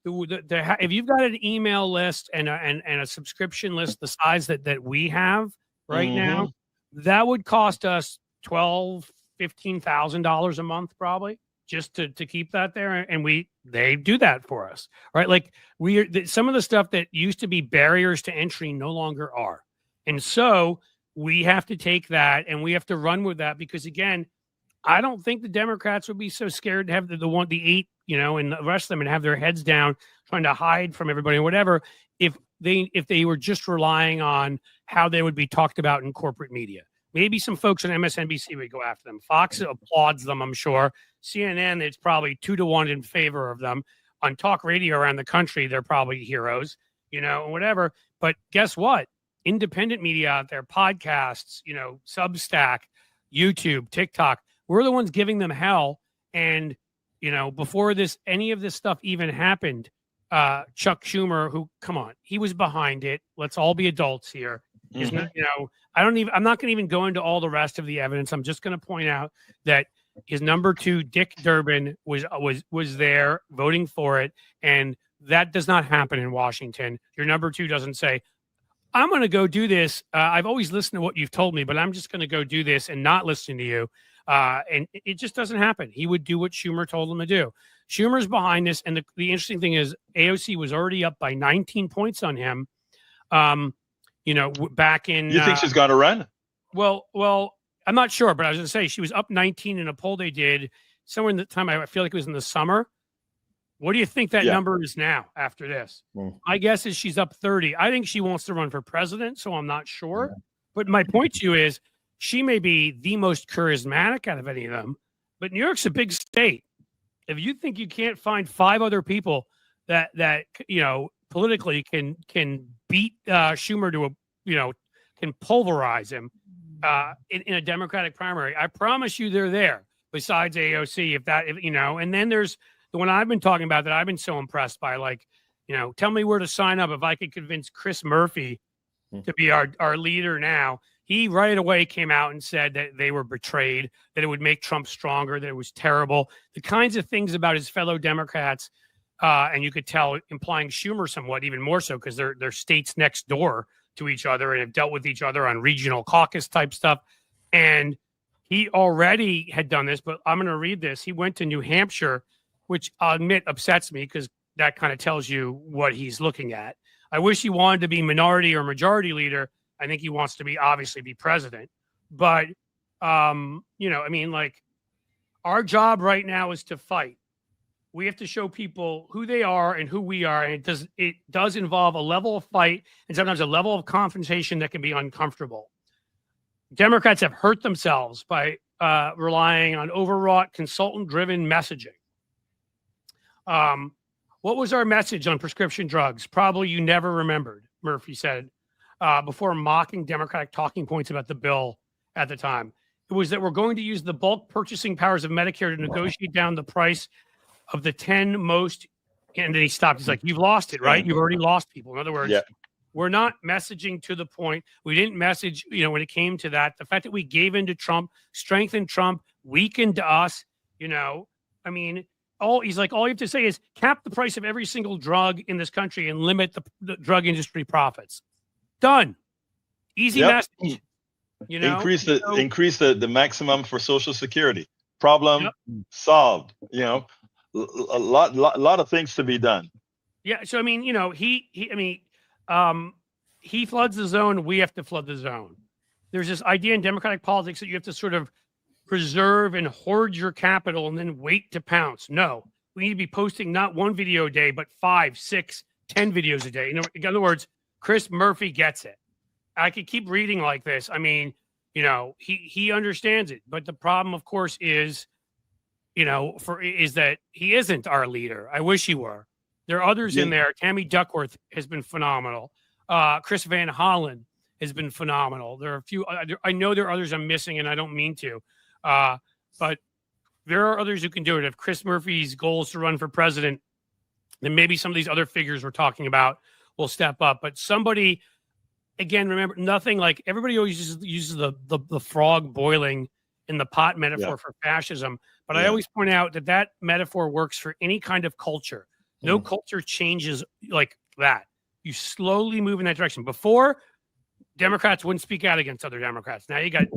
you've got an email list and a subscription list the size that we have right now, that would cost us $15,000 a month probably, just to keep that there, and they do that for us, right? Like some of the stuff that used to be barriers to entry no longer are, and so we have to take that and we have to run with that because, again, I don't think the Democrats would be so scared to have the 8, and the rest of them and have their heads down trying to hide from everybody or whatever if they were just relying on how they would be talked about in corporate media. Maybe some folks on MSNBC would go after them. Fox applauds them, I'm sure. CNN, it's probably 2-1 in favor of them. On talk radio around the country, they're probably heroes, whatever. But guess what? Independent media out there, podcasts, Substack, YouTube, TikTok, we're the ones giving them hell. And, before any of this stuff even happened, Chuck Schumer, come on, he was behind it. Let's all be adults here. Mm-hmm. I'm not going to even go into all the rest of the evidence. I'm just going to point out that his number 2, Dick Durbin, was there voting for it. And that does not happen in Washington. Your number 2 doesn't say, I'm going to go do this. I've always listened to what you've told me, but I'm just going to go do this and not listen to you. And it just doesn't happen. He would do what Schumer told him to do. Schumer's behind this. And the interesting thing is AOC was already up by 19 points on him. Back in. You think she's going to run? Well, I'm not sure, but I was going to say she was up 19 in a poll they did somewhere in the time. I feel like it was in the summer. What do you think that number is now after this? My guess is she's up 30. I think she wants to run for president, so I'm not sure. Yeah. But my point to you is she may be the most charismatic out of any of them, but New York's a big state. If you think you can't find 5 other people that politically can beat Schumer to can pulverize him in a Democratic primary, I promise you they're there. Besides AOC, and then there's the one I've been talking about that I've been so impressed by. Tell me where to sign up if I could convince Chris Murphy to be our leader now. He right away came out and said that they were betrayed, that it would make Trump stronger, that it was terrible. The kinds of things about his fellow Democrats. And you could tell implying Schumer somewhat even more so because they're states next door to each other and have dealt with each other on regional caucus type stuff. And he already had done this, but I'm going to read this. He went to New Hampshire, which I'll admit upsets me because that kind of tells you what he's looking at. I wish he wanted to be minority or majority leader. I think he wants to obviously be president. But, our job right now is to fight. We have to show people who they are and who we are. And it does involve a level of fight and sometimes a level of confrontation that can be uncomfortable. Democrats have hurt themselves by relying on overwrought, consultant-driven messaging. What was our message on prescription drugs? Probably you never remembered, Murphy said, before mocking Democratic talking points about the bill at the time. It was that we're going to use the bulk purchasing powers of Medicare to negotiate down the price of the 10 most, and then he stopped. He's like, you've lost it, right? You've already lost people. In other words, we're not messaging to the point. We didn't message, when it came to that. The fact that we gave in to Trump, strengthened Trump, weakened us, all you have to say is cap the price of every single drug in this country and limit the drug industry profits. Done. Easy message. Increase the maximum for Social Security. Problem solved. A lot of things to be done. Yeah. So he floods the zone. We have to flood the zone. There's this idea in democratic politics that you have to sort of preserve and hoard your capital and then wait to pounce. No, we need to be posting not 1 video a day, but 5, 6, 10 videos a day. In other words, Chris Murphy gets it. I could keep reading like this. He understands it. But the problem, of course, is that he isn't our leader. I wish he were. There are others in there. Tammy Duckworth has been phenomenal. Chris Van Hollen has been phenomenal. There are a few. I know there are others I'm missing, and I don't mean to. But there are others who can do it. If Chris Murphy's goal is to run for president, then maybe some of these other figures we're talking about will step up. But somebody, again, remember, nothing like everybody always uses the frog boiling in the pot metaphor for fascism. But I always point out that metaphor works for any kind of culture. No culture changes like that. You slowly move in that direction. Before, Democrats wouldn't speak out against other Democrats. Now you got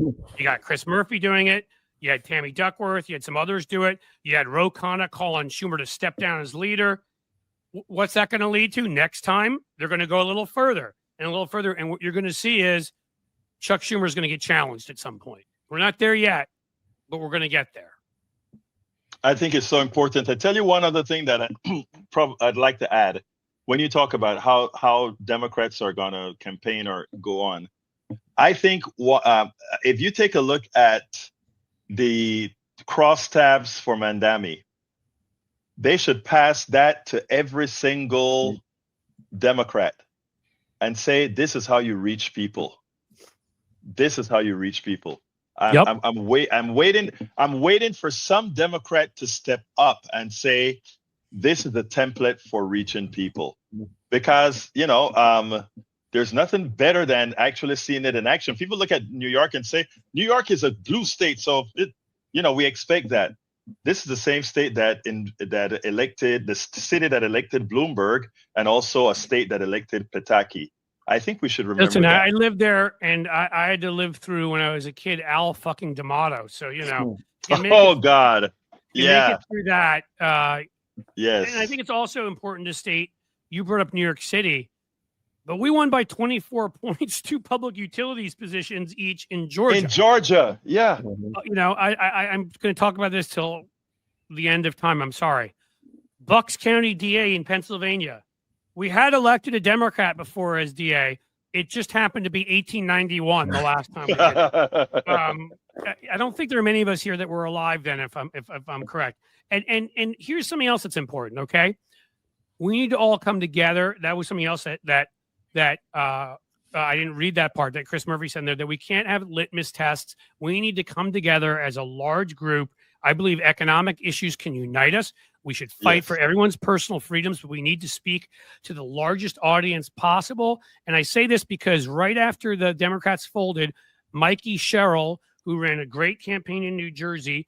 Chris Murphy doing it. You had Tammy Duckworth. You had some others do it. You had Ro Khanna call on Schumer to step down as leader. What's that going to lead to? Next time, they're going to go a little further and a little further. And what you're going to see is Chuck Schumer is going to get challenged at some point. We're not there yet, but we're going to get there. I think it's so important. I tell you one other thing that I'd like to add. When you talk about how Democrats are going to campaign or go on, I think if you take a look at the crosstabs for Mandami, they should pass that to every single Democrat and say, this is how you reach people. This is how you reach people. I'm waiting for some Democrat to step up and say, this is the template for reaching people, because there's nothing better than actually seeing it in action. People look at New York and say, New York is a blue state, so we expect that. This is the same state that elected the city that elected Bloomberg, and also a state that elected Pataki. I think we should remember. Listen, that. I lived there, and I had to live through, when I was a kid, Al fucking D'Amato. So God, yeah, make it through that. Yes, and I think it's also important to state. You brought up New York City, but we won by 24 points, 2 public utilities positions each in Georgia. In Georgia, yeah. I'm going to talk about this till the end of time. I'm sorry. Bucks County DA in Pennsylvania. We had elected a Democrat before as DA. It just happened to be 1891 the last time we did it. I don't think there are many of us here that were alive then, if I'm correct. And here's something else that's important. Okay, we need to all come together. That was something else that I didn't read that part that Chris Murphy said there, that we can't have litmus tests. We need to come together as a large group. I believe economic issues can unite us. We should fight for everyone's personal freedoms, but we need to speak to the largest audience possible. And I say this because right after the Democrats folded, Mikey Sherrill, who ran a great campaign in New Jersey,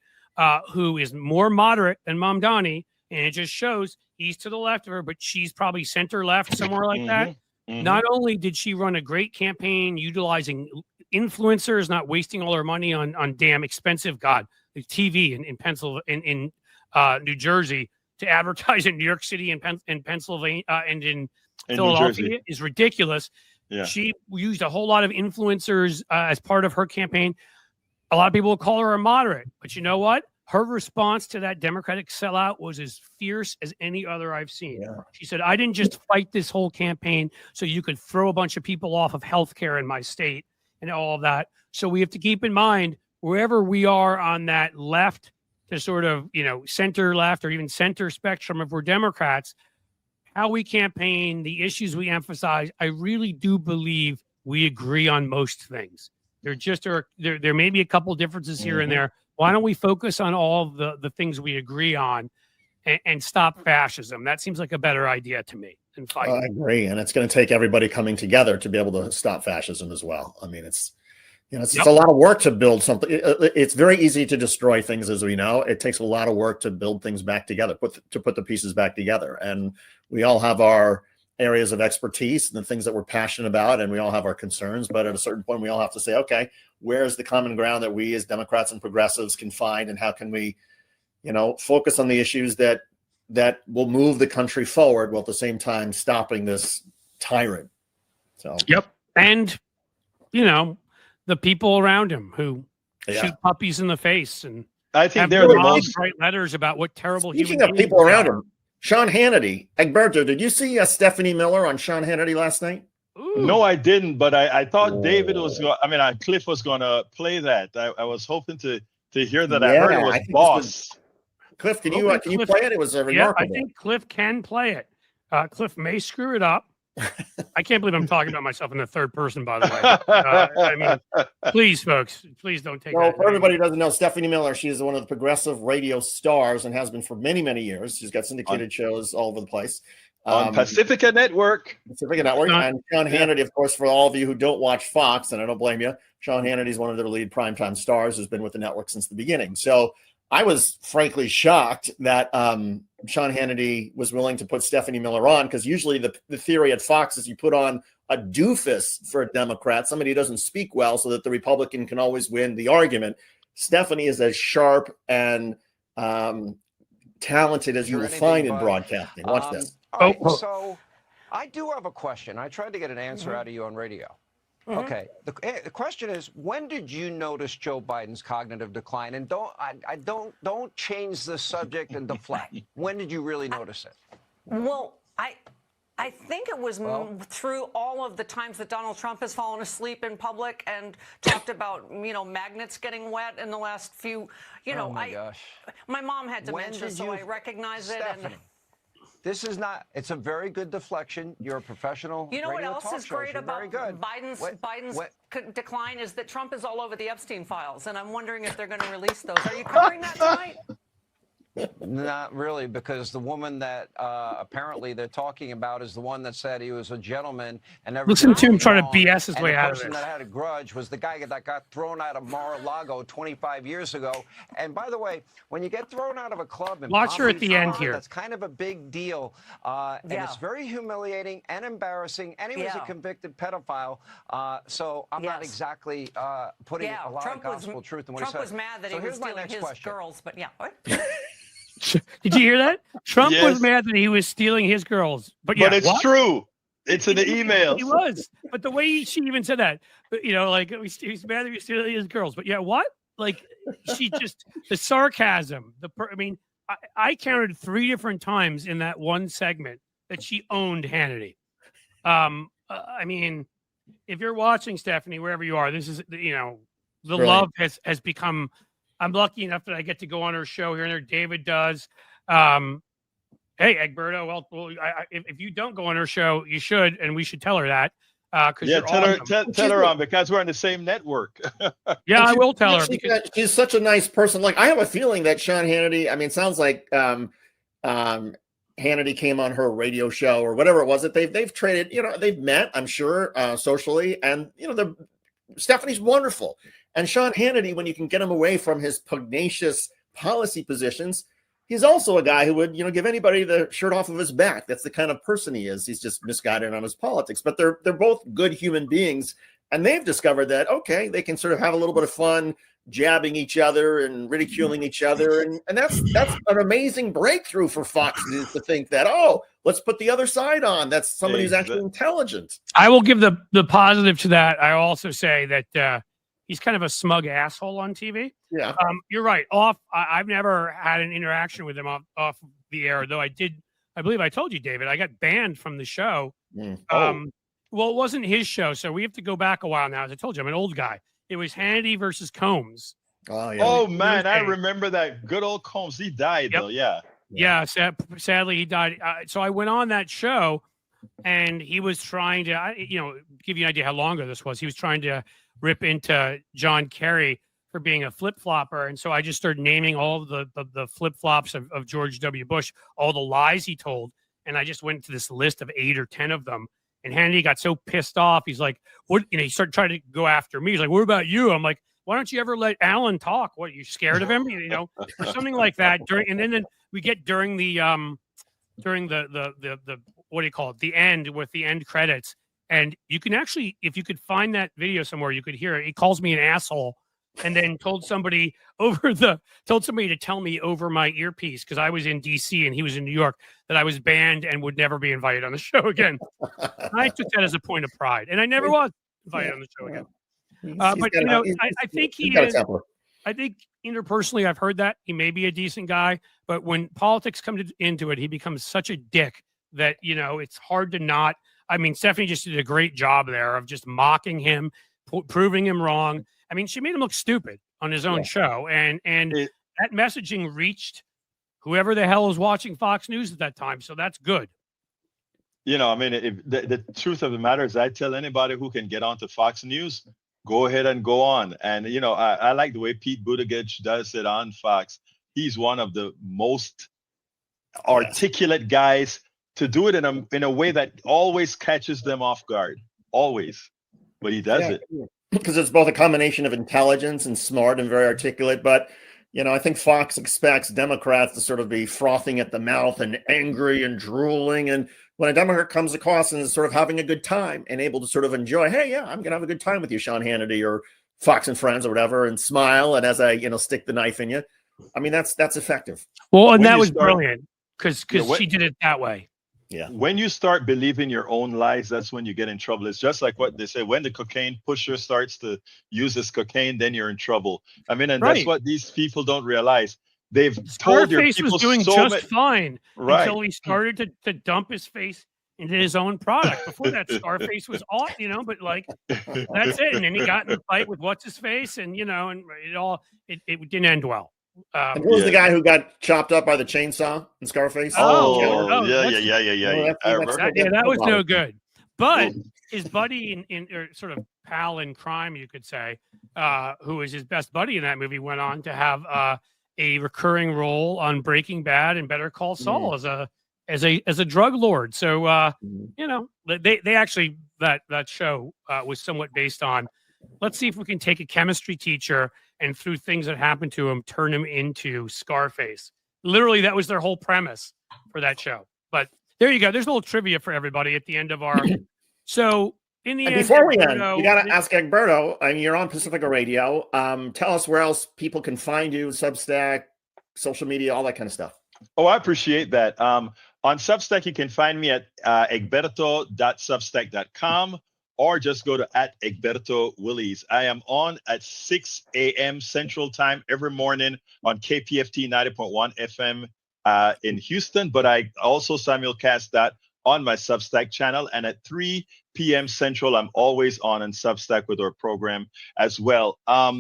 who is more moderate than Mamdani, and it just shows he's to the left of her, but she's probably center-left, somewhere like that. Mm-hmm. Not only did she run a great campaign utilizing influencers, not wasting all her money on damn expensive TV in Pennsylvania, in New Jersey, to advertise in New York City and Pennsylvania and in Philadelphia is ridiculous. Yeah. She used a whole lot of influencers as part of her campaign. A lot of people will call her a moderate, but you know what? Her response to that Democratic sellout was as fierce as any other I've seen. Yeah. She said, I didn't just fight this whole campaign so you could throw a bunch of people off of healthcare in my state and all of that. So we have to keep in mind, wherever we are on that left to sort of, center left or even center spectrum, if we're Democrats, how we campaign, the issues we emphasize, I really do believe we agree on most things. There may be a couple differences here and there. Why don't we focus on all the things we agree on and stop fascism? That seems like a better idea to me than fighting. I agree. And it's going to take everybody coming together to be able to stop fascism as well. I mean, it's a lot of work to build something. It's very easy to destroy things, as we know. It takes a lot of work to build things back together, to put the pieces back together. And we all have our areas of expertise and the things that we're passionate about, and we all have our concerns. But at a certain point, we all have to say, okay, where's the common ground that we as Democrats and progressives can find, and how can we, focus on the issues that will move the country forward while at the same time stopping this tyrant. So, yep. And, the people around him who shoot puppies in the face, and I think they're the most write letters about what terrible. Speaking of people around him, Sean Hannity, Egberto, did you see Stephanie Miller on Sean Hannity last night? Ooh. No, I didn't, but I thought David was going. Cliff was going to play that. I was hoping to hear that. I heard it was Boss. Cliff, can you play it? It was remarkable. Yeah, I think Cliff can play it. Cliff may screw it up. I can't believe I'm talking about myself in the third person, by the way. Please, folks, please don't take that. For everybody who doesn't know, Stephanie Miller, she is one of the progressive radio stars and has been for many, many years. She's got syndicated shows all over the place. On Pacifica Network. And Sean Hannity, of course, for all of you who don't watch Fox, and I don't blame you, Sean Hannity is one of their lead primetime stars who's been with the network since the beginning. So I was frankly shocked that Sean Hannity was willing to put Stephanie Miller on, because usually the theory at Fox is you put on a doofus for a Democrat, somebody who doesn't speak well, so that the Republican can always win the argument. Stephanie is as sharp and talented as you will find in broadcasting. Watch this. All right, so I do have a question. I tried to get an answer out of you on radio. Okay. The question is, when did you notice Joe Biden's cognitive decline? And don't change the subject and deflect. When did you really notice it? Well, I think it was through all of the times that Donald Trump has fallen asleep in public and talked about, magnets getting wet in the last few, oh my gosh. My mom had dementia, so I recognize it. And this is not, it's a very good deflection. You're a professional. You know what else is great about very good. Biden's decline is that Trump is all over the Epstein files, and I'm wondering if they're going to release those. Are you covering that tonight? Not really, because the woman that apparently they're talking about is the one that said he was a gentleman and never. Listen to him trying to BS his way out of it. The person that had a grudge was the guy that got thrown out of Mar-a-Lago 25 years ago. And by the way, when you get thrown out of a club in watch her at the end here. That's kind of a big deal, and it's very humiliating and embarrassing. And he was a convicted pedophile, so I'm not exactly putting a lot of gospel truth in what he said. Trump was mad that he was stealing his girls, but Did you hear that? Trump was mad that he was stealing his girls, but it's true. It's in the email. He was, but the way she even said that, he's mad that he was stealing his girls, but what? Like, she just the sarcasm. I counted 3 different times in that one segment that she owned Hannity. If you're watching, Stephanie, wherever you are, this is the love has become. I'm lucky enough that I get to go on her show here and there. David does. Hey, Egberto. Well, if you don't go on her show, you should, and we should tell her that. Tell her on, because we're on the same network. Yeah, I will tell her. She's such a nice person. Like, I have a feeling that Sean Hannity. It sounds like Hannity came on her radio show or whatever it was that they've traded. They've met, I'm sure, socially, and Stephanie's wonderful. And Sean Hannity, when you can get him away from his pugnacious policy positions, he's also a guy who would, give anybody the shirt off of his back. That's the kind of person he is. He's just misguided on his politics. But they're both good human beings, and they've discovered that they can sort of have a little bit of fun jabbing each other and ridiculing each other, and that's an amazing breakthrough for Fox News to think that let's put the other side on. That's somebody who's actually intelligent. I will give the positive to that. I also say that. He's kind of a smug asshole on TV. Yeah. You're right. I've never had an interaction with him off the air, though I believe I told you, David, I got banned from the show. Well, it wasn't his show, so we have to go back a while now. As I told you, I'm an old guy. It was Hannity versus Combs. Oh, yeah. Oh, man, I remember that. Good old Combs. He died, though, yeah. Yeah, sadly, he died. So I went on that show, and he was trying to, give you an idea how long ago this was. He was trying to rip into John Kerry for being a flip-flopper. And so I just started naming all of the flip-flops of George W. Bush, all the lies he told. And I just went to this list of 8 or 10 of them. And Hannity got so pissed off. He's like, what? He started trying to go after me. He's like, what about you? I'm like, why don't you ever let Alan talk? What, are you scared of him? Or something like that. And then we get during the what do you call it? The end, with the end credits. And you can actually, if you could find that video somewhere, you could hear it. He calls me an asshole, and then told somebody to tell me over my earpiece, because I was in DC and he was in New York, that I was banned and would never be invited on the show again. I took that as a point of pride, and I never was invited on the show again. I think he is. I think interpersonally, I've heard that he may be a decent guy, but when politics come into it, he becomes such a dick that it's hard to not. Stephanie just did a great job there of just mocking him, proving him wrong. She made him look stupid on his own show, and that messaging reached whoever the hell was watching Fox News at that time. So that's good. If the truth of the matter is, I tell anybody who can get onto Fox News, go ahead and go on. And I like the way Pete Buttigieg does it on Fox. He's one of the most articulate guys to do it in a way that always catches them off guard, always. But he does it. Because it's both a combination of intelligence and smart and very articulate. But, I think Fox expects Democrats to sort of be frothing at the mouth and angry and drooling. And when a Democrat comes across and is sort of having a good time and able to sort of enjoy, hey, yeah, I'm going to have a good time with you, Sean Hannity or Fox and Friends or whatever, and smile. And as I, stick the knife in you, that's effective. Well, and that was brilliant because she did it that way. Yeah. When you start believing your own lies, that's when you get in trouble. It's just like what they say, when the cocaine pusher starts to use his cocaine, then you're in trouble. I mean, and that's what these people don't realize. They've told your Scarface was people doing so just fine until he started to dump his face into his own product. Before that, Scarface was off, but like that's it. And then he got in a fight with what's his face, and and it didn't end well. And who was the guy who got chopped up by the chainsaw in Scarface? Yeah. That was no good. But his buddy or sort of pal in crime, you could say, who was his best buddy in that movie, went on to have a recurring role on Breaking Bad and Better Call Saul as a drug lord. So they actually that show was somewhat based on. Let's see if we can take a chemistry teacher and through things that happened to him, turn him into Scarface. Literally, that was their whole premise for that show. But there you go. There's a little trivia for everybody at the end of our. So in the end, before we end, you got to ask Egberto. I mean, you're on Pacifica Radio. Tell us where else people can find you: Substack, social media, all that kind of stuff. Oh, I appreciate that. On Substack, you can find me at egberto.substack.com. Or just go to @Egberto Willies. I am on at 6 a.m. Central Time every morning on KPFT 90.1 FM in Houston. But I also simulcast that on my Substack channel. And at 3 p.m. Central, I'm always on Substack with our program as well. Are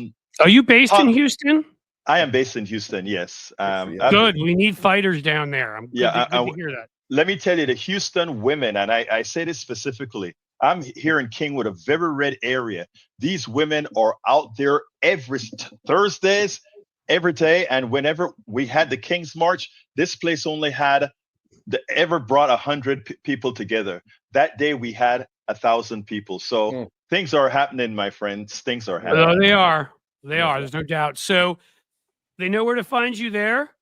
you based in Houston? I am based in Houston, yes. Good. We need fighters down there. I'm good to hear that. Let me tell you, the Houston women, and I say this specifically, I'm here in Kingwood, a very red area. These women are out there every Thursdays, every day. And whenever we had the King's March, this place only had ever brought 100 people together. That day we had 1,000 people. So things are happening, my friends. Things are happening. Oh, they are. They are. There's no doubt. So they know where to find you there.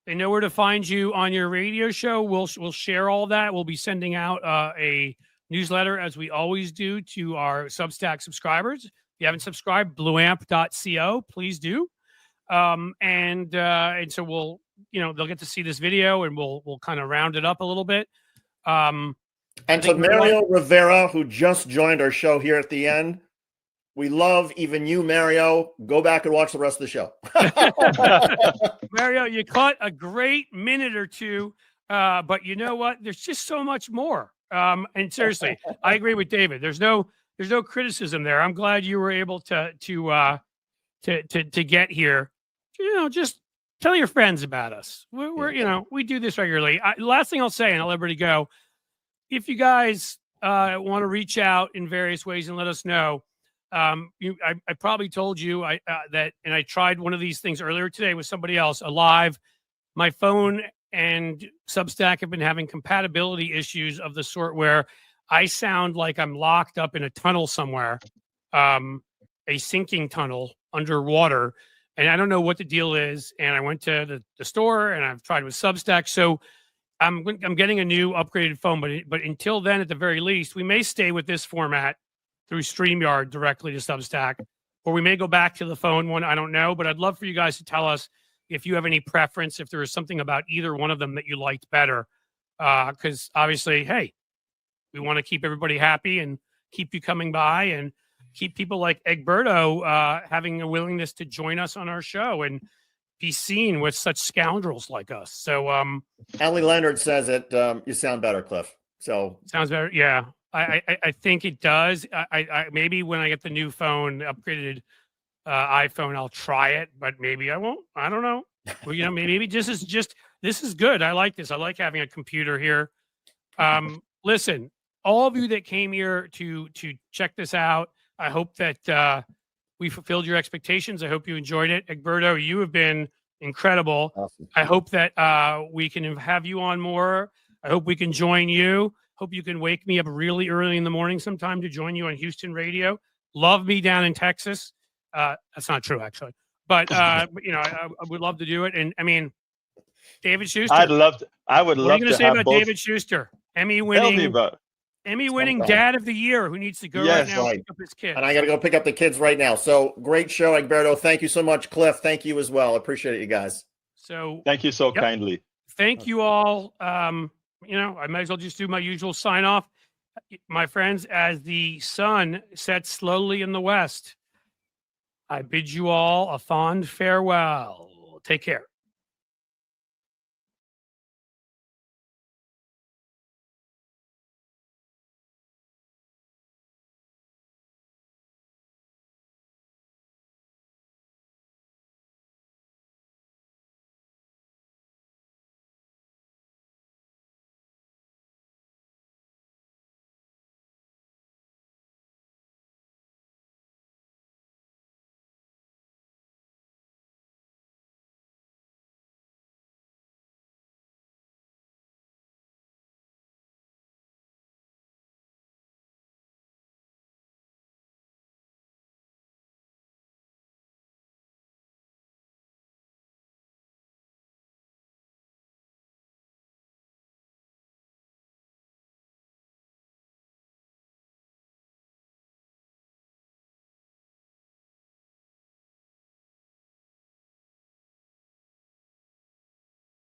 They know where to find you on your radio show. We'll share all that. We'll be sending out a newsletter, as we always do, to our Substack subscribers. If you haven't subscribed, blueamp.co, please do. And so we'll, they'll get to see this video, and we'll kind of round it up a little bit. And to Mario Rivera, who just joined our show here at the end, we love even you, Mario. Go back and watch the rest of the show. Mario, you caught a great minute or two, but you know what? There's just so much more. And seriously, I agree with David. There's no criticism there. I'm glad you were able to get here. Just tell your friends about us. We do this regularly. Last thing I'll say, and I'll let everybody go. If you guys want to reach out in various ways and let us know, I probably told you that, and I tried one of these things earlier today with somebody else, live. My phone and Substack have been having compatibility issues of the sort where I sound like I'm locked up in a tunnel somewhere, a sinking tunnel underwater, and I don't know what the deal is. And I went to the store, and I've tried with Substack. So I'm getting a new upgraded phone, but until then, at the very least, we may stay with this format through StreamYard directly to Substack, or we may go back to the phone one. I don't know, but I'd love for you guys to tell us if you have any preference, if there is something about either one of them that you liked better. Because obviously, hey, we want to keep everybody happy and keep you coming by and keep people like Egberto having a willingness to join us on our show and be seen with such scoundrels like us. So Allie Leonard says it, you sound better, Cliff. So sounds better. Yeah. I think it does. I maybe when I get the new phone, upgraded iPhone, I'll try it, but maybe I won't. I don't know. Well, maybe this is good. I like this. I like having a computer here. Listen, all of you that came here to check this out, I hope that we fulfilled your expectations. I hope you enjoyed it. Egberto, you have been incredible. Awesome. I hope that we can have you on more. I hope we can join you. Hope you can wake me up really early in the morning sometime to join you on Houston radio. Love me down in Texas. That's not true, actually. But, I would love to do it. And, I mean, David Shuster. I would love to. What are you going to say about David Shuster? Emmy-winning Dad of the Year, who needs to go right now and pick up his kids. And I got to go pick up the kids right now. So, great show, Egberto. Thank you so much. Cliff, thank you as well. Appreciate it, you guys. So, thank you so kindly. Thank you all. I might as well just do my usual sign off. My friends, as the sun sets slowly in the west, I bid you all a fond farewell. Take care.